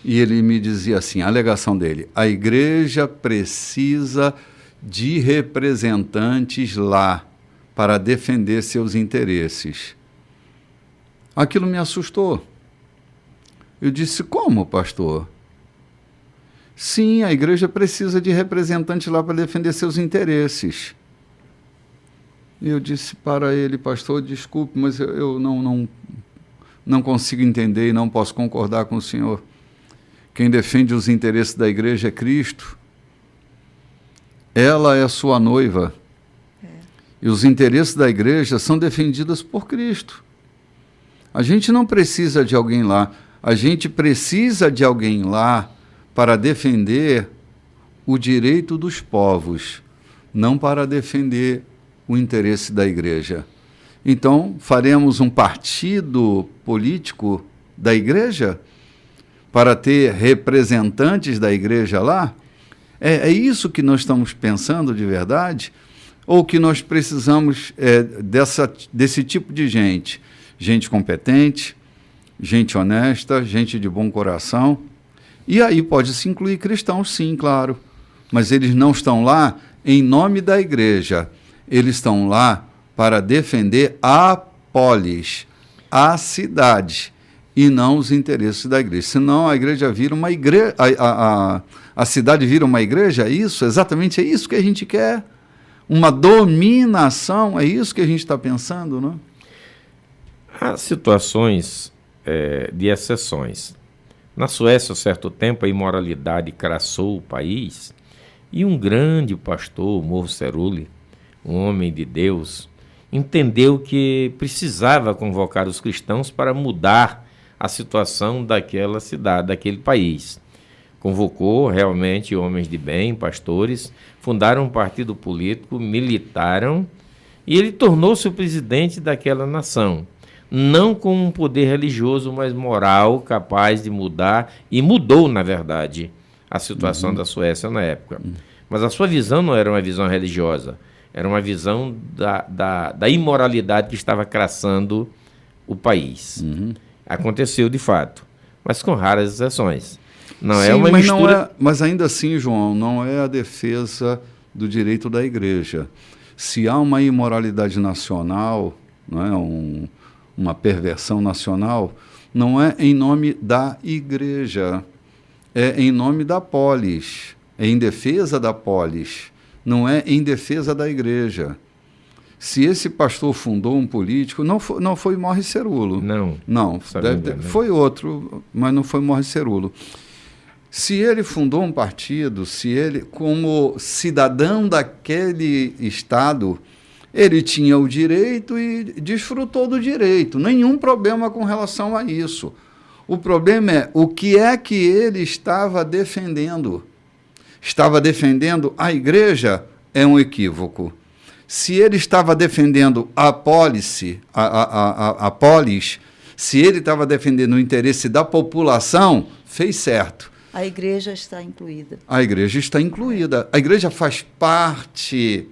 E ele me dizia assim, a alegação dele, a igreja precisa de representantes lá para defender seus interesses. Aquilo me assustou. Eu disse, como, pastor? Sim, a igreja precisa de representante lá para defender seus interesses. E eu disse para ele, pastor, desculpe, mas eu não consigo entender e não posso concordar com o senhor. Quem defende os interesses da igreja é Cristo. Ela é sua noiva. E os interesses da igreja são defendidos por Cristo. A gente não precisa de alguém lá. A gente precisa de alguém lá para defender o direito dos povos, não para defender o interesse da igreja. Então, faremos um partido político da igreja para ter representantes da igreja lá? É isso que nós estamos pensando de verdade? Ou que nós precisamos desse tipo de gente? Gente competente, gente honesta, gente de bom coração. E aí pode-se incluir cristãos, sim, claro. Mas eles não estão lá em nome da igreja. Eles estão lá para defender a polis, a cidade, e não os interesses da igreja. Senão a igreja vira uma igreja, a cidade vira uma igreja, exatamente é isso que a gente quer. Uma dominação, é isso que a gente está pensando, não? Há situações de exceções. Na Suécia, há certo tempo, a imoralidade crassou o país e um grande pastor, Morro Cerulli, um homem de Deus, entendeu que precisava convocar os cristãos para mudar a situação daquela cidade, daquele país. Convocou realmente homens de bem, pastores, fundaram um partido político, militaram e ele tornou-se o presidente daquela nação. Não com um poder religioso, mas moral, capaz de mudar, e mudou, na verdade, a situação da Suécia na época. Mas a sua visão não era uma visão religiosa, era uma visão da imoralidade que estava crassando o país. Aconteceu de fato, mas com raras exceções. Não Sim, é uma mistura... mas ainda assim, João, não é a defesa do direito da igreja. Se há uma imoralidade nacional, não é, uma perversão nacional, não é em nome da igreja, é em nome da polis, é em defesa da polis, não é em defesa da igreja. Se esse pastor fundou um político, não foi Morro Cerulli. Não, foi outro, mas não foi Morro Cerulli. Se ele fundou um partido, se ele, como cidadão daquele estado, ele tinha o direito e desfrutou do direito. Nenhum problema com relação a isso. O problema é o que é que ele estava defendendo. Estava defendendo a igreja? É um equívoco. Se ele estava defendendo a polis, se ele estava defendendo o interesse da população, fez certo. A igreja está incluída. A igreja está incluída. A igreja faz parte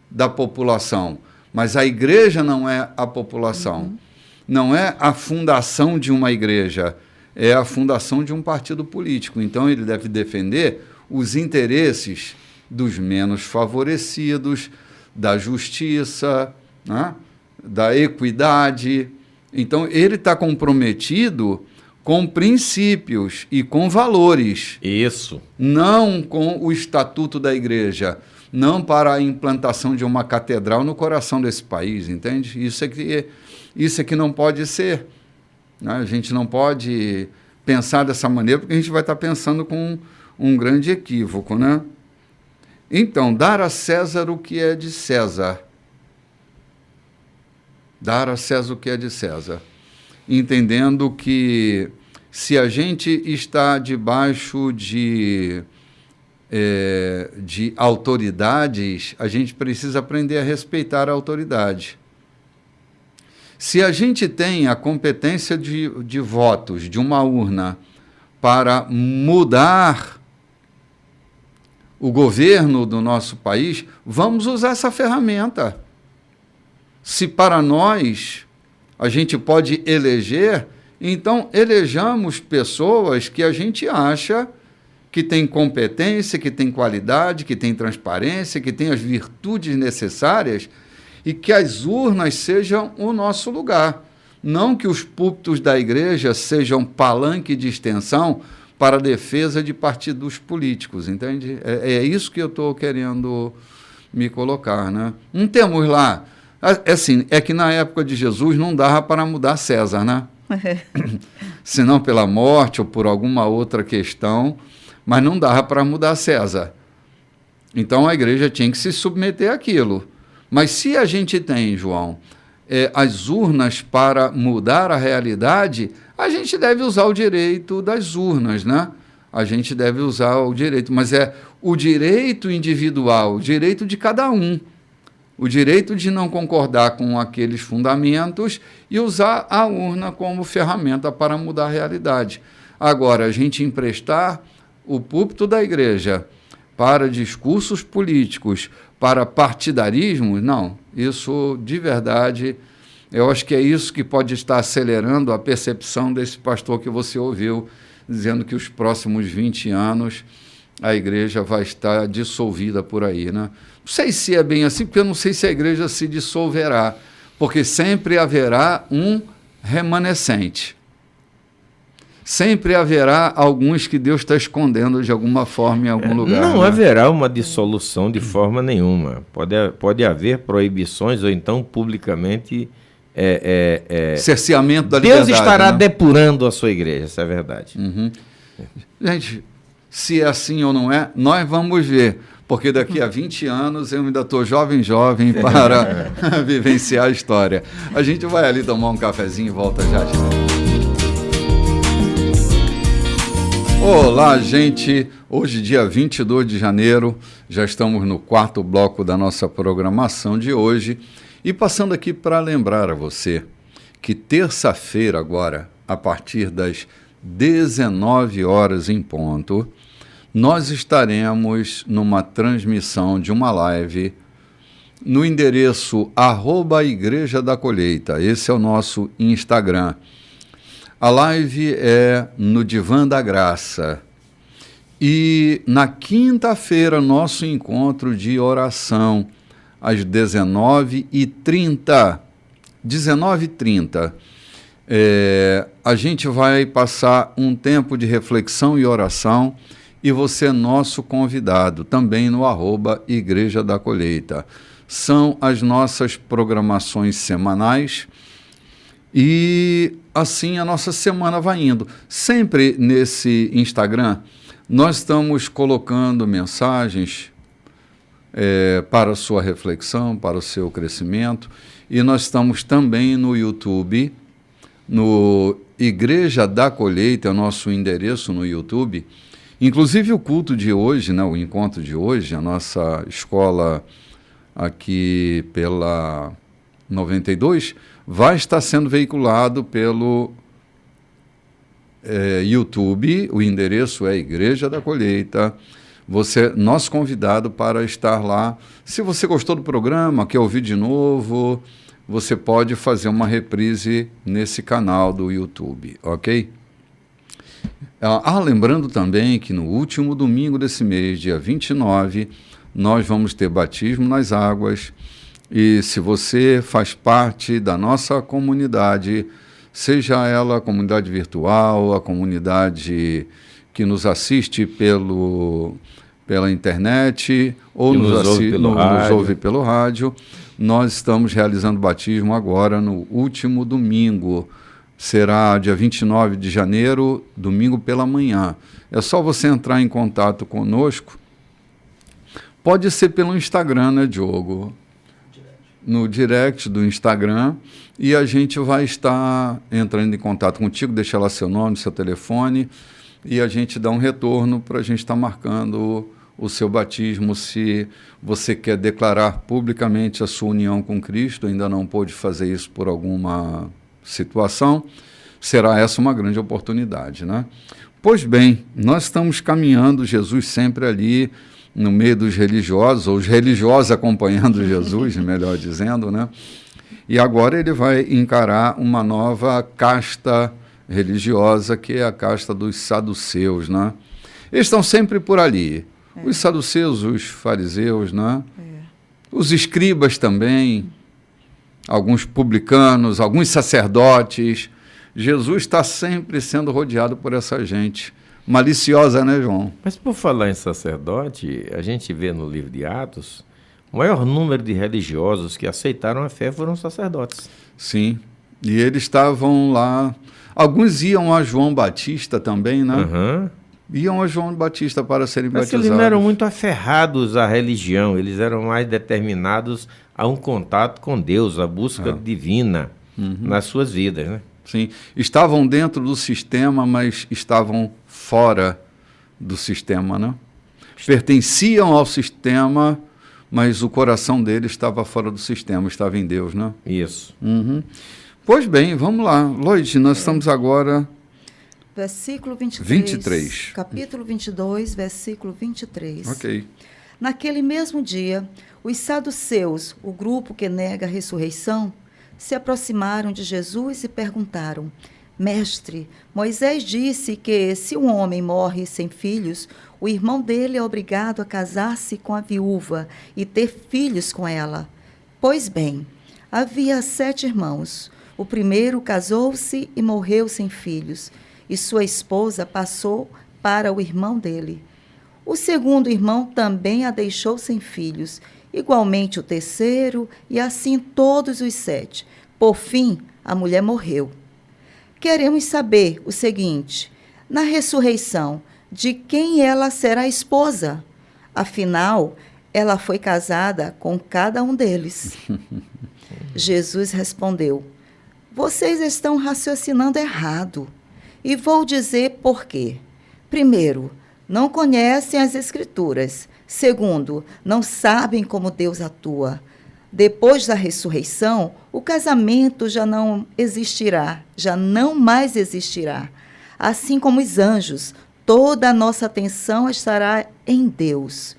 da população, mas a igreja não é a população. Não é a fundação de uma igreja, é a fundação de um partido político. Então ele deve defender os interesses dos menos favorecidos, da justiça, né? Da equidade. Então ele está comprometido com princípios e com valores. Isso. Não com o estatuto da igreja, não para a implantação de uma catedral no coração desse país, entende? Isso é que não pode ser. Né? A gente não pode pensar dessa maneira, porque a gente vai estar pensando com um grande equívoco, né? Então, dar a César o que é de César. Dar a César o que é de César. Entendendo que se a gente está debaixo de autoridades, a gente precisa aprender a respeitar a autoridade. Se a gente tem a competência de votos de uma urna para mudar o governo do nosso país, vamos usar essa ferramenta. Se para nós a gente pode eleger, então elejamos pessoas que a gente acha que tem competência, que tem qualidade, que tem transparência, que tem as virtudes necessárias e que as urnas sejam o nosso lugar. Não que os púlpitos da igreja sejam palanque de extensão para a defesa de partidos políticos, entende? É isso que eu estou querendo me colocar, né? Não temos lá... Assim, é que na época de Jesus não dava para mudar César, né? Senão pela morte ou por alguma outra questão, mas não dava para mudar César. Então a igreja tinha que se submeter àquilo. Mas se a gente tem, João, as urnas para mudar a realidade, a gente deve usar o direito das urnas, né? A gente deve usar o direito, mas é o direito individual, o direito de cada um. O direito de não concordar com aqueles fundamentos e usar a urna como ferramenta para mudar a realidade. Agora, a gente emprestar o púlpito da igreja para discursos políticos, para partidarismo, não. Isso, de verdade, eu acho que é isso que pode estar acelerando a percepção desse pastor que você ouviu, dizendo que os próximos 20 anos a igreja vai estar dissolvida por aí, né? Não sei se é bem assim, porque eu não sei se a igreja se dissolverá, porque sempre haverá um remanescente. Sempre haverá alguns que Deus está escondendo de alguma forma em algum lugar. Não né? haverá uma dissolução de forma nenhuma. Pode haver proibições ou então publicamente... cerceamento da Deus liberdade. estará né? depurando a sua igreja, essa é a verdade. Uhum. Gente, se é assim ou não é, nós vamos ver. Porque daqui a 20 anos eu ainda estou jovem para vivenciar a história. A gente vai ali tomar um cafezinho e volta já. Olá, gente. Hoje, dia 22 de janeiro, já estamos no 4º bloco da nossa programação de hoje. E passando aqui para lembrar a você que terça-feira agora, a partir das 19 horas em ponto, nós estaremos numa transmissão de uma live no endereço @Igreja da Colheita. Esse é o nosso Instagram. A live é no Divã da Graça. E na quinta-feira, nosso encontro de oração, às 19h30. 19h30. A gente vai passar um tempo de reflexão e oração e você é nosso convidado, também no @Igreja da Colheita. São as nossas programações semanais e assim a nossa semana vai indo. Sempre nesse Instagram, nós estamos colocando mensagens para a sua reflexão, para o seu crescimento, e nós estamos também no YouTube, no Igreja da Colheita, é o nosso endereço no YouTube. Inclusive o culto de hoje, né, o encontro de hoje, a nossa escola aqui pela 92, vai estar sendo veiculado pelo YouTube, o endereço é Igreja da Colheita. Você, nosso convidado para estar lá. Se você gostou do programa, quer ouvir de novo, você pode fazer uma reprise nesse canal do YouTube, ok? Lembrando também que no último domingo desse mês, dia 29, nós vamos ter batismo nas águas. E se você faz parte da nossa comunidade, seja ela a comunidade virtual, a comunidade que nos assiste pela internet ou nos ouve pelo rádio, nós estamos realizando batismo agora no último domingo. Será dia 29 de janeiro, domingo pela manhã. É só você entrar em contato conosco. Pode ser pelo Instagram, né, Diogo? No direct do Instagram, e a gente vai estar entrando em contato contigo, deixa lá seu nome, seu telefone, e a gente dá um retorno para a gente estar marcando o seu batismo. Se você quer declarar publicamente a sua união com Cristo, ainda não pôde fazer isso por alguma situação, será essa uma grande oportunidade, né? Pois bem, nós estamos caminhando, Jesus sempre ali no meio dos religiosos, ou os religiosos acompanhando Jesus, melhor dizendo, né? E agora ele vai encarar uma nova casta religiosa, que é a casta dos saduceus, né? Eles estão sempre por ali. Os saduceus, os fariseus, né? Os escribas também, alguns publicanos, alguns sacerdotes. Jesus está sempre sendo rodeado por essa gente, maliciosa, né, João? Mas por falar em sacerdote, a gente vê no livro de Atos, o maior número de religiosos que aceitaram a fé foram sacerdotes. Sim, e eles estavam lá, alguns iam a João Batista também, né? Uhum. Iam a João Batista para serem Mas batizados. eles não eram muito aferrados à religião, eles eram mais determinados a um contato com Deus, a busca divina nas suas vidas, né? Sim, estavam dentro do sistema, mas estavam fora do sistema, né? Pertenciam ao sistema, mas o coração deles estava fora do sistema, estava em Deus, né? Isso. Pois bem, vamos lá. Lloyd, nós estamos agora... Versículo 23. Capítulo 22, versículo 23. Ok. Naquele mesmo dia, os saduceus, o grupo que nega a ressurreição, se aproximaram de Jesus e perguntaram: Mestre, Moisés disse que se um homem morre sem filhos, o irmão dele é obrigado a casar-se com a viúva e ter filhos com ela. Pois bem, havia 7 irmãos. O primeiro casou-se e morreu sem filhos, e sua esposa passou para o irmão dele. O segundo irmão também a deixou sem filhos, igualmente o terceiro, e assim todos os 7. Por fim, a mulher morreu. Queremos saber o seguinte: na ressurreição, de quem ela será esposa? Afinal, ela foi casada com cada um deles. Jesus respondeu: Vocês estão raciocinando errado. E vou dizer por quê. Primeiro, não conhecem as Escrituras. Segundo, não sabem como Deus atua. Depois da ressurreição, o casamento já não mais existirá. Assim como os anjos, toda a nossa atenção estará em Deus.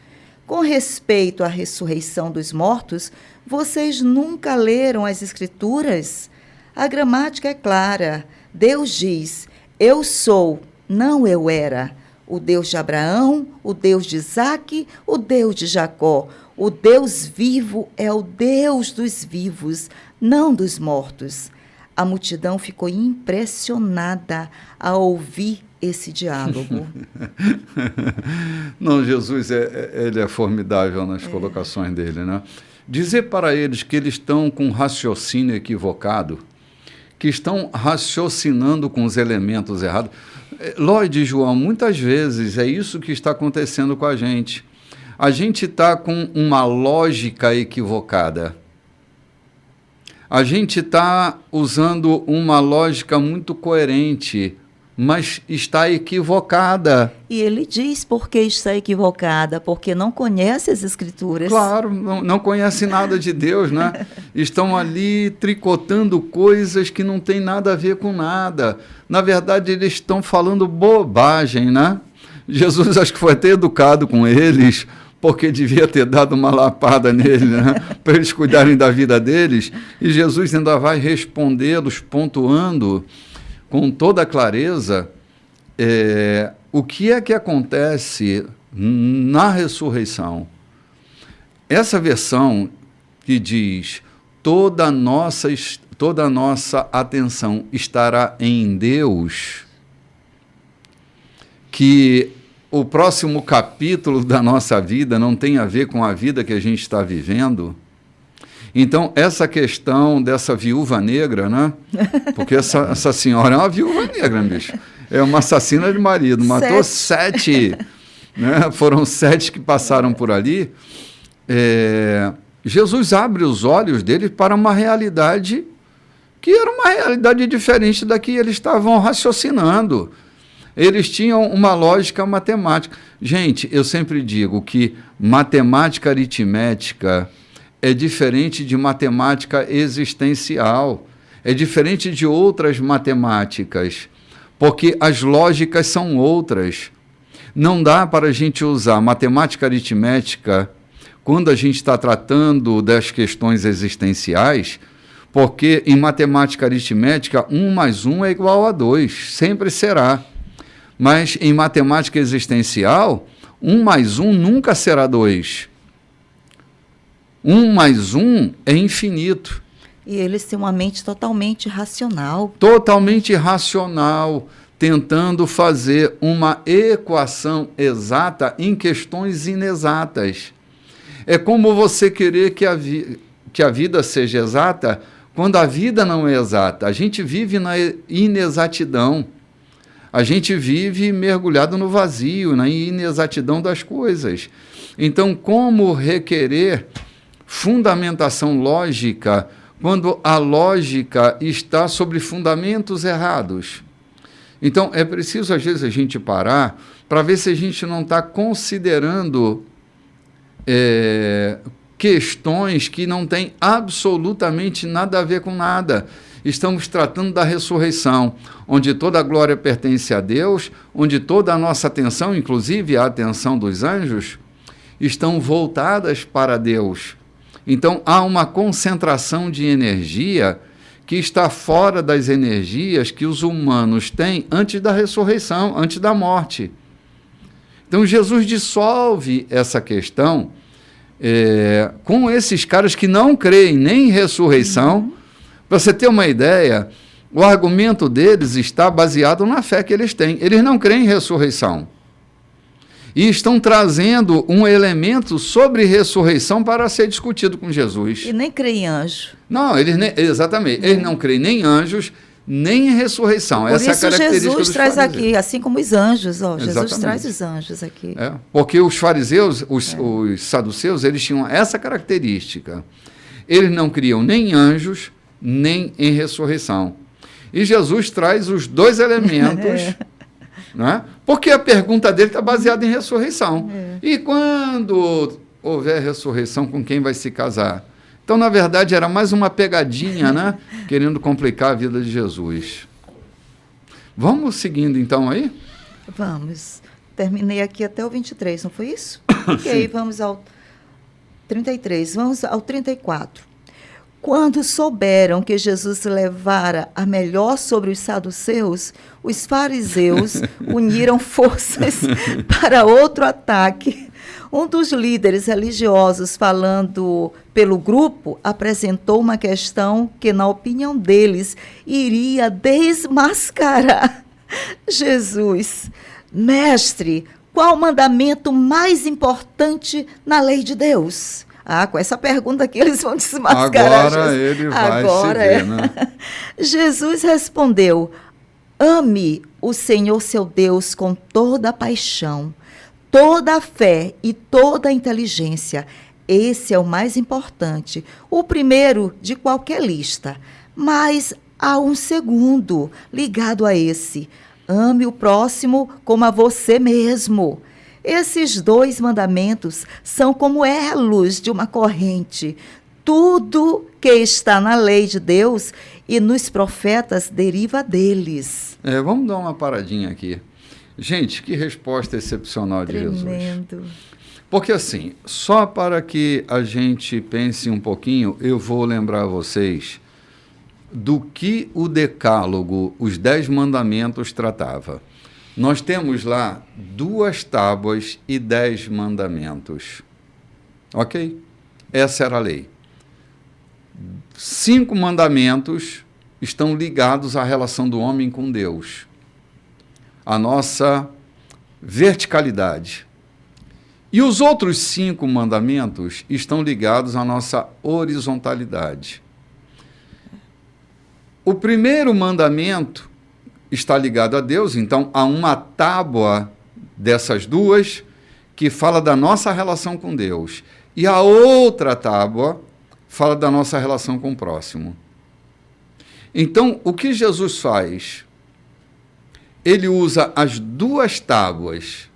Com respeito à ressurreição dos mortos, vocês nunca leram as Escrituras? A gramática é clara. Deus diz: Eu sou, não eu era. O Deus de Abraão, o Deus de Isaque, o Deus de Jacó. O Deus vivo é o Deus dos vivos, não dos mortos. A multidão ficou impressionada ao ouvir esse diálogo. Não, Jesus, ele é formidável nas colocações dele, né? Dizer para eles que eles estão com raciocínio equivocado, que estão raciocinando com os elementos errados. Lloyd e João, muitas vezes é isso que está acontecendo com a gente. A gente está com uma lógica equivocada. A gente está usando uma lógica muito coerente, mas está equivocada. E ele diz por que está equivocada, porque não conhece as Escrituras. Claro, não conhece nada de Deus, né? Estão ali tricotando coisas que não tem nada a ver com nada. Na verdade, eles estão falando bobagem, né? Jesus acho que foi até educado com eles, porque devia ter dado uma lapada nele, né? Para eles cuidarem da vida deles. E Jesus ainda vai respondê-los, pontuando com toda clareza o que é que acontece na ressurreição. Essa versão que diz toda a nossa atenção estará em Deus, que o próximo capítulo da nossa vida não tem a ver com a vida que a gente está vivendo. Então, essa questão dessa viúva negra, né? Porque essa senhora é uma viúva negra, bicho. É uma assassina de marido, matou 7, né? Foram 7 que passaram por ali. Jesus abre os olhos deles para uma realidade que era uma realidade diferente da que eles estavam raciocinando. Eles tinham uma lógica matemática. Gente, eu sempre digo que matemática aritmética é diferente de matemática existencial, é diferente de outras matemáticas, porque as lógicas são outras. Não dá para a gente usar matemática aritmética quando a gente está tratando das questões existenciais, porque em matemática aritmética 1 mais 1 é igual a 2, sempre será. Mas em matemática existencial, 1 mais 1 nunca será 2. 1 mais 1 é infinito. E eles têm uma mente totalmente racional. Totalmente racional. tentando fazer uma equação exata em questões inexatas. É como você querer que a vida seja exata quando a vida não é exata. A gente vive na inexatidão. A gente vive mergulhado no vazio, na inexatidão das coisas. Então, como requerer fundamentação lógica quando a lógica está sobre fundamentos errados? Então, é preciso, às vezes, a gente parar para ver se a gente não está considerando questões que não têm absolutamente nada a ver com nada. Estamos tratando da ressurreição, onde toda a glória pertence a Deus, onde toda a nossa atenção, inclusive a atenção dos anjos, estão voltadas para Deus. Então, há uma concentração de energia que está fora das energias que os humanos têm antes da ressurreição, antes da morte. Então, Jesus dissolve essa questão com esses caras que não creem nem em ressurreição. Para você ter uma ideia, o argumento deles está baseado na fé que eles têm. Eles não creem em ressurreição. E estão trazendo um elemento sobre ressurreição para ser discutido com Jesus. E nem creem em anjo. Não, exatamente. Eles não creem nem em anjos, nem em ressurreição. Por essa isso é a característica Jesus dos traz fariseus. aqui, assim como os anjos. Jesus Exatamente. traz os anjos aqui. Porque os fariseus, os saduceus, eles tinham essa característica. Eles não criam nem em anjos, nem em ressurreição. E Jesus traz os dois elementos, né? Porque a pergunta dele está baseada em ressurreição. E quando houver ressurreição, com quem vai se casar? Então, na verdade, era mais uma pegadinha, né? Querendo complicar a vida de Jesus. Vamos seguindo, então, aí? Vamos. Terminei aqui até o 23, não foi isso? E aí vamos ao 33, vamos ao 34. Quando souberam que Jesus levara a melhor sobre os saduceus, os fariseus uniram forças para outro ataque. Um dos líderes religiosos, falando pelo grupo, apresentou uma questão que, na opinião deles, iria desmascarar Jesus. Mestre, qual o mandamento mais importante na lei de Deus? Com essa pergunta aqui eles vão desmascarar. Agora ele vai se ver, né? Jesus respondeu: ame o Senhor seu Deus com toda a paixão, toda a fé e toda a inteligência. Esse é o mais importante, o primeiro de qualquer lista. Mas há um segundo ligado a esse: ame o próximo como a você mesmo. Esses dois mandamentos são como elos de uma corrente. Tudo que está na lei de Deus e nos profetas deriva deles. Vamos dar uma paradinha aqui. Gente, que resposta excepcional de Jesus. Tremendo. Porque assim, só para que a gente pense um pouquinho, eu vou lembrar vocês do que o Decálogo, os 10 mandamentos, tratava. Nós temos lá 2 tábuas e 10 mandamentos. Ok? Essa era a lei. 5 mandamentos estão ligados à relação do homem com Deus. A nossa verticalidade. E os outros 5 mandamentos estão ligados à nossa horizontalidade. O primeiro mandamento está ligado a Deus, então há uma tábua dessas 2 que fala da nossa relação com Deus. E a outra tábua fala da nossa relação com o próximo. Então, o que Jesus faz? Ele usa as 2 tábuas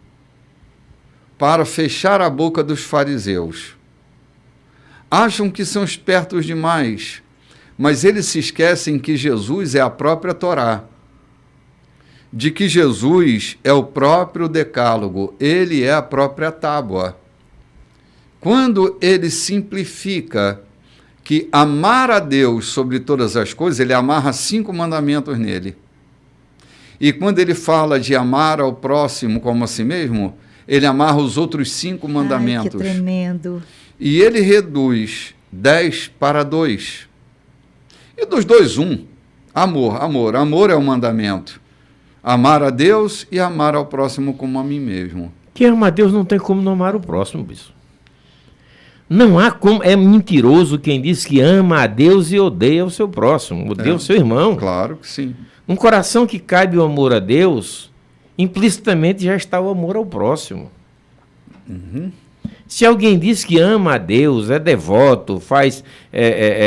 para fechar a boca dos fariseus. Acham que são espertos demais, mas eles se esquecem que Jesus é a própria Torá, de que Jesus é o próprio Decálogo, ele é a própria tábua. Quando ele simplifica que amar a Deus sobre todas as coisas, ele amarra 5 mandamentos nele. E quando ele fala de amar ao próximo como a si mesmo, ele amarra os outros 5 mandamentos. Ai, que tremendo. E ele reduz 10 para 2. E dos 2, 1. Amor. Amor é o mandamento. Amar a Deus e amar ao próximo como a mim mesmo. Quem ama a Deus não tem como não amar o próximo, bispo. Não há como. É mentiroso quem diz que ama a Deus e odeia o seu próximo, odeia o seu irmão. Claro que sim. Um coração que cabe o amor a Deus, implicitamente já está o amor ao próximo. Se alguém diz que ama a Deus, é devoto, faz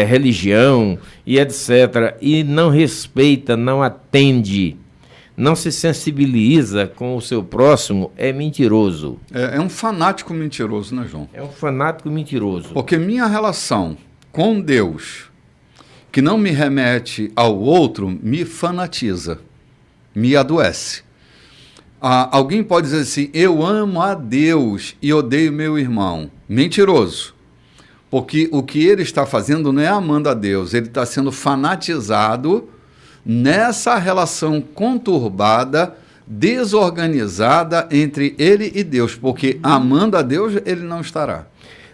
religião e etc., e não respeita, não atende, não se sensibiliza com o seu próximo, é mentiroso. É um fanático mentiroso, né, João? É um fanático mentiroso. Porque minha relação com Deus, que não me remete ao outro, me fanatiza, me adoece. Alguém pode dizer assim, eu amo a Deus e odeio meu irmão. Mentiroso. Porque o que ele está fazendo não é amando a Deus, ele está sendo fanatizado nessa relação conturbada, desorganizada entre ele e Deus. Porque amando a Deus, ele não estará.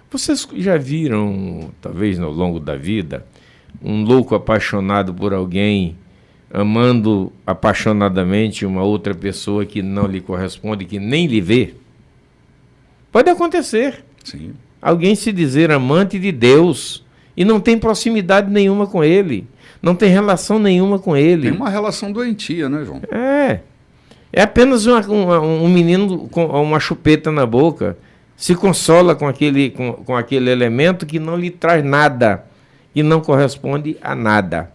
Vocês já viram, talvez ao longo da vida, um louco apaixonado por alguém, amando apaixonadamente uma outra pessoa que não lhe corresponde, que nem lhe vê? Pode acontecer. Sim. Alguém se dizer amante de Deus e não tem proximidade nenhuma com ele, não tem relação nenhuma com ele. Tem uma relação doentia, né, João? É apenas um menino com uma chupeta na boca, se consola com aquele elemento que não lhe traz nada e não corresponde a nada.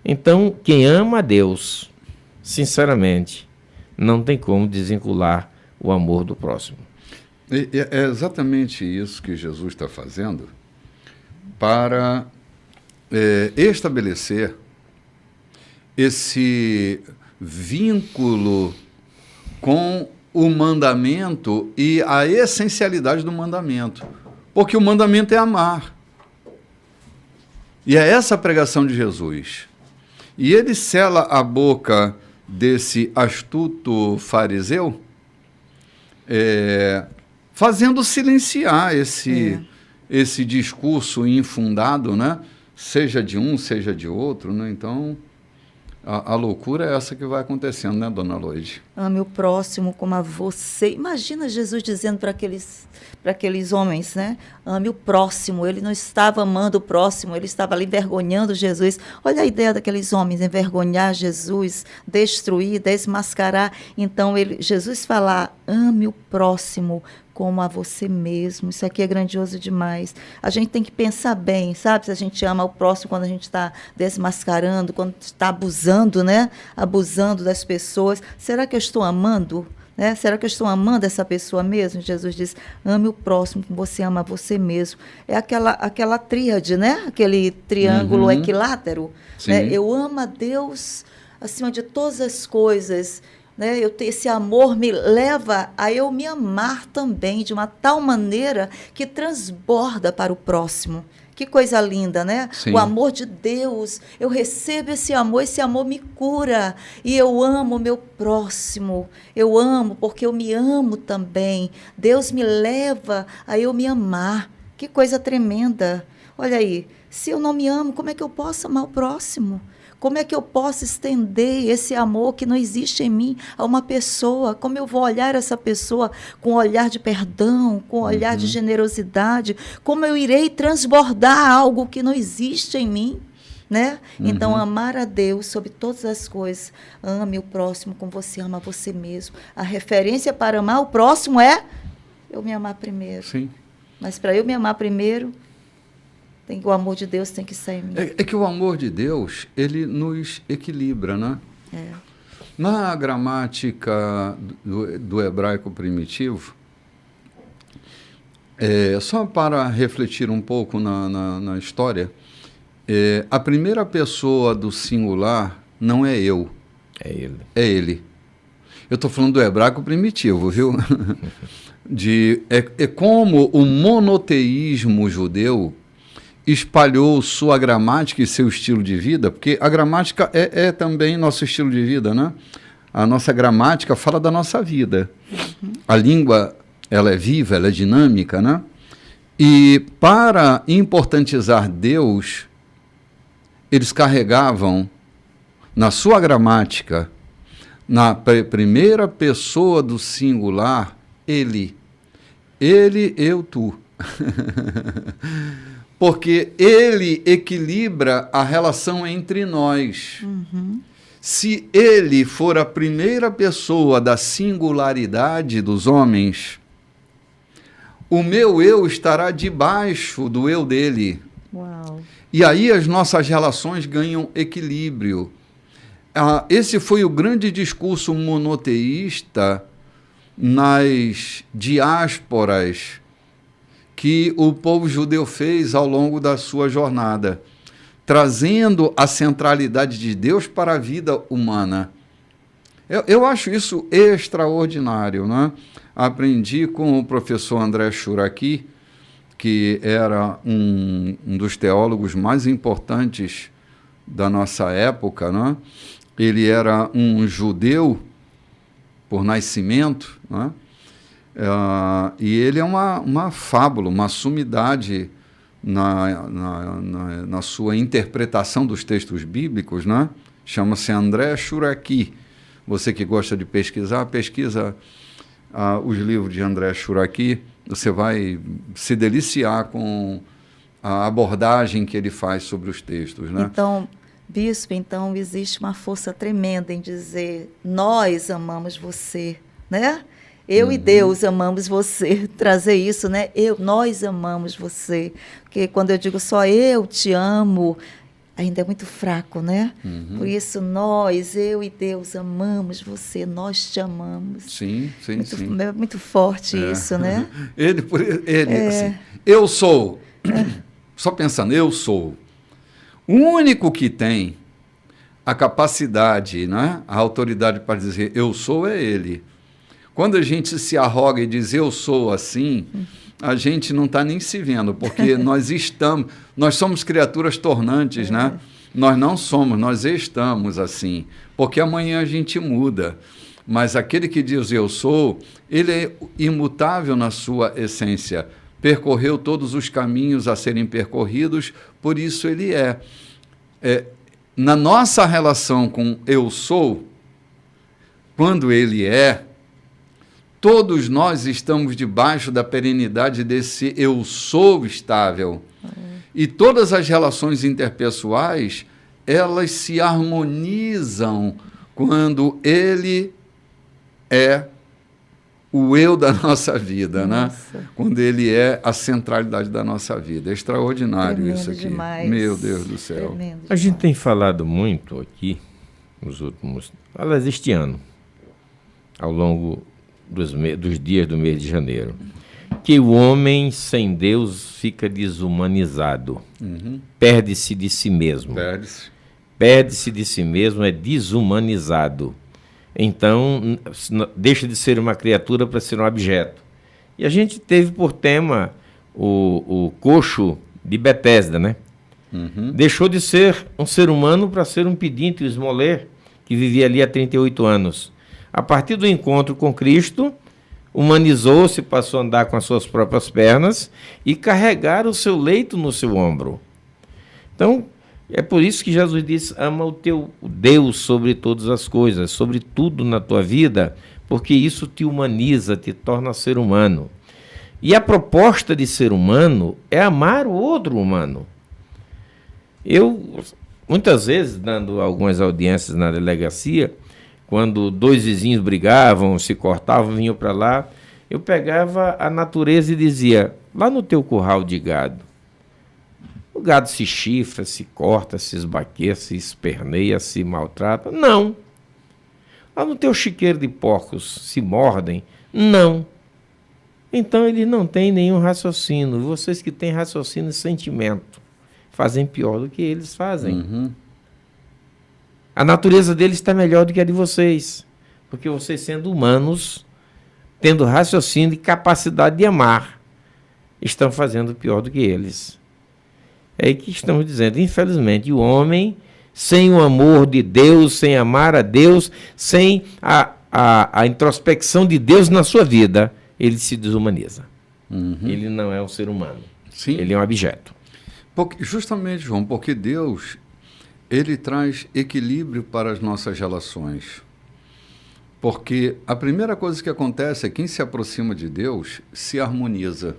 Então, quem ama a Deus, sinceramente, não tem como desvincular o amor do próximo. É exatamente isso que Jesus está fazendo para estabelecer esse vínculo com o mandamento e a essencialidade do mandamento. Porque o mandamento é amar. E é essa a pregação de Jesus. E ele sela a boca desse astuto fariseu, fazendo silenciar esse discurso infundado, né? Seja de um, seja de outro, né? Então, a loucura é essa que vai acontecendo, né, dona Loide? Ame o próximo como a você. Imagina Jesus dizendo para aqueles homens, né? Ame o próximo. Ele não estava amando o próximo, ele estava ali envergonhando Jesus. Olha a ideia daqueles homens, envergonhar Jesus, destruir, desmascarar. Então, Jesus falar, ame o próximo como a você mesmo. Isso aqui é grandioso demais. A gente tem que pensar bem, sabe? Se a gente ama o próximo quando a gente está desmascarando, quando está abusando, né? Abusando das pessoas. Será que eu estou amando? Né? Será que eu estou amando essa pessoa mesmo? Jesus diz, ame o próximo como você ama você mesmo. É aquela tríade, né? Aquele triângulo equilátero. Né? Eu amo a Deus acima de todas as coisas. Né? Esse amor me leva a eu me amar também de uma tal maneira que transborda para o próximo. Que coisa linda, né? Sim. O amor de Deus, eu recebo esse amor me cura. E eu amo o meu próximo. Eu amo porque eu me amo também. Deus me leva a eu me amar. Que coisa tremenda. Olha aí, se eu não me amo, como é que eu posso amar o próximo? Como é que eu posso estender esse amor que não existe em mim a uma pessoa? Como eu vou olhar essa pessoa com um olhar de perdão, com um olhar de generosidade? Como eu irei transbordar algo que não existe em mim? Né? Então, amar a Deus sobre todas as coisas. Ame o próximo como você ama você mesmo. A referência para amar o próximo é eu me amar primeiro. Sim. Mas para eu me amar primeiro, o amor de Deus tem que sair em mim. É que o amor de Deus, ele nos equilibra, né? Na gramática do hebraico primitivo, só para refletir um pouco na história, a primeira pessoa do singular não é eu. É ele. É ele. Eu estou falando do hebraico primitivo, viu? É como o monoteísmo judeu espalhou sua gramática e seu estilo de vida, porque a gramática é também nosso estilo de vida, né? A nossa gramática fala da nossa vida. A língua, ela é viva, ela é dinâmica, né? E para importantizar Deus, eles carregavam na sua gramática Na primeira pessoa do singular, ele. Ele, eu, tu. Porque ele equilibra a relação entre nós. Se ele for a primeira pessoa da singularidade dos homens, o meu eu estará debaixo do eu dele. Uau. E aí as nossas relações ganham equilíbrio. Esse foi o grande discurso monoteísta nas diásporas que o povo judeu fez ao longo da sua jornada, trazendo a centralidade de Deus para a vida humana. Eu acho isso extraordinário, né? Aprendi com o professor André Churaqui, que era um dos teólogos mais importantes da nossa época, né? Ele era um judeu por nascimento, né? E ele é uma fábula, uma sumidade na sua interpretação dos textos bíblicos, né? Chama-se André Churaqui. Você que gosta de pesquisar, pesquisa os livros de André Churaqui, você vai se deliciar com a abordagem que ele faz sobre os textos, né? Então, bispo, existe uma força tremenda em dizer, nós amamos você, né? Eu e Deus amamos você, trazer isso, né? Nós amamos você. Porque quando eu digo só eu te amo, ainda é muito fraco, né? Por isso eu e Deus amamos você, nós te amamos. Sim. É muito forte isso, né? Ele assim, eu sou, só pensando, eu sou. O único que tem a capacidade, né, a autoridade para dizer eu sou é ele. Quando a gente se arroga e diz eu sou assim, a gente não está nem se vendo, porque nós somos criaturas tornantes, né? Nós não somos, nós estamos assim, porque amanhã a gente muda. Mas aquele que diz eu sou, ele é imutável na sua essência, percorreu todos os caminhos a serem percorridos, por isso ele é. Na nossa relação com eu sou, quando ele é, todos nós estamos debaixo da perenidade desse eu sou estável. E todas as relações interpessoais, elas se harmonizam quando ele é o eu da nossa vida, né? Quando ele é a centralidade da nossa vida. É extraordinário Tremendo isso aqui. Demais. Meu Deus do céu. Tremendo A gente tem falado muito aqui, este ano, ao longo dos dias do mês de janeiro, que o homem sem Deus fica desumanizado, perde-se de si mesmo. Perde-se de si mesmo, é desumanizado. Então, deixa de ser uma criatura para ser um objeto. E a gente teve por tema o coxo de Betesda, né? Deixou de ser um ser humano para ser um pedinte, o esmoler, que vivia ali há 38 anos. A partir do encontro com Cristo, humanizou-se, passou a andar com as suas próprias pernas e carregar o seu leito no seu ombro. Então, é por isso que Jesus disse, ama o teu Deus sobre todas as coisas, sobre tudo na tua vida, porque isso te humaniza, te torna ser humano. E a proposta de ser humano é amar o outro humano. Eu, muitas vezes, dando algumas audiências na delegacia, quando dois vizinhos brigavam, se cortavam, vinham para lá, eu pegava a natureza e dizia, lá no teu curral de gado, o gado se chifra, se corta, se esbaqueia, se esperneia, se maltrata? Não. Lá no teu chiqueiro de porcos se mordem? Não. Então eles não têm nenhum raciocínio. Vocês que têm raciocínio e sentimento fazem pior do que eles fazem. A natureza deles está melhor do que a de vocês, porque vocês, sendo humanos, tendo raciocínio e capacidade de amar, estão fazendo pior do que eles. É aí que estamos dizendo, infelizmente, o homem, sem o amor de Deus, sem amar a Deus, sem a introspecção de Deus na sua vida, ele se desumaniza. Ele não é um ser humano. Sim. Ele é um objeto. Justamente, João, porque Deus, ele traz equilíbrio para as nossas relações. Porque a primeira coisa que acontece é que quem se aproxima de Deus se harmoniza,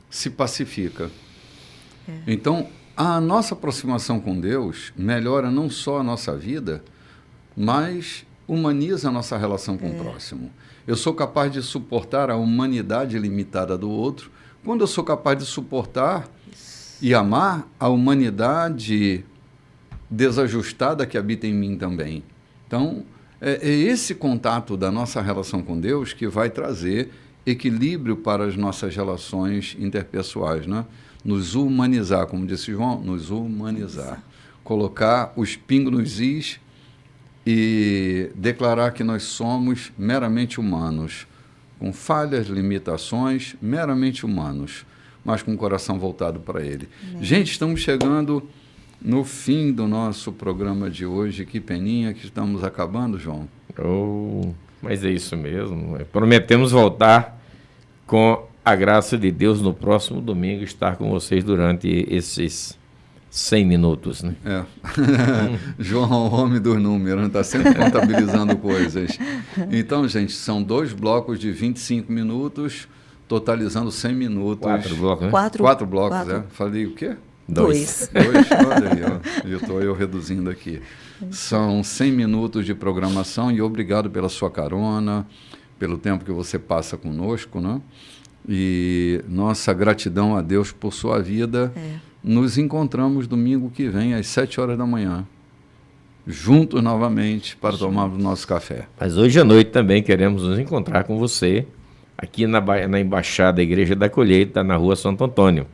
se pacifica. Então, a nossa aproximação com Deus melhora não só a nossa vida, mas humaniza a nossa relação com o próximo. Eu sou capaz de suportar a humanidade limitada do outro quando eu sou capaz de suportar e amar a humanidade desajustada que habita em mim também. Então, é esse contato da nossa relação com Deus que vai trazer equilíbrio para as nossas relações interpessoais, né? Nos humanizar, como disse João, nos humanizar. Colocar os pingos nos is e declarar que nós somos meramente humanos, com falhas, limitações, meramente humanos, mas com o coração voltado para Ele. Gente, estamos chegando no fim do nosso programa de hoje. Que peninha que estamos acabando, João. Mas é isso mesmo. Prometemos voltar com a graça de Deus no próximo domingo, estar com vocês durante esses 100 minutos, né? João, homem dos números, está sempre contabilizando coisas. Então, gente, são 2 blocos de 25 minutos, totalizando 100 minutos. 4 blocos, né? 4 blocos, é. Falei o quê? 2. Olha aí, ó. Eu estou reduzindo aqui. São 100 minutos de programação e obrigado pela sua carona, pelo tempo que você passa conosco, né? E nossa gratidão a Deus por sua vida. Nos encontramos domingo que vem, às 7 horas da manhã, juntos novamente para tomarmos o nosso café. Mas hoje à noite também queremos nos encontrar com você aqui na Embaixada Igreja da Colheita, na Rua Santo Antônio.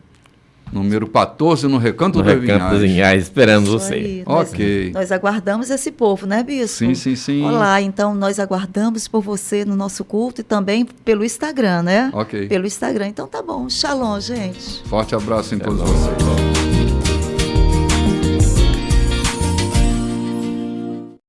Número 14, no Recanto dos Vinhais. Esperamos você. Aí, ok. Nós aguardamos esse povo, né, Bispo? Sim. Olá, então nós aguardamos por você no nosso culto e também pelo Instagram, né? Ok. Pelo Instagram. Então tá bom. Shalom, gente. Forte abraço em todos vocês.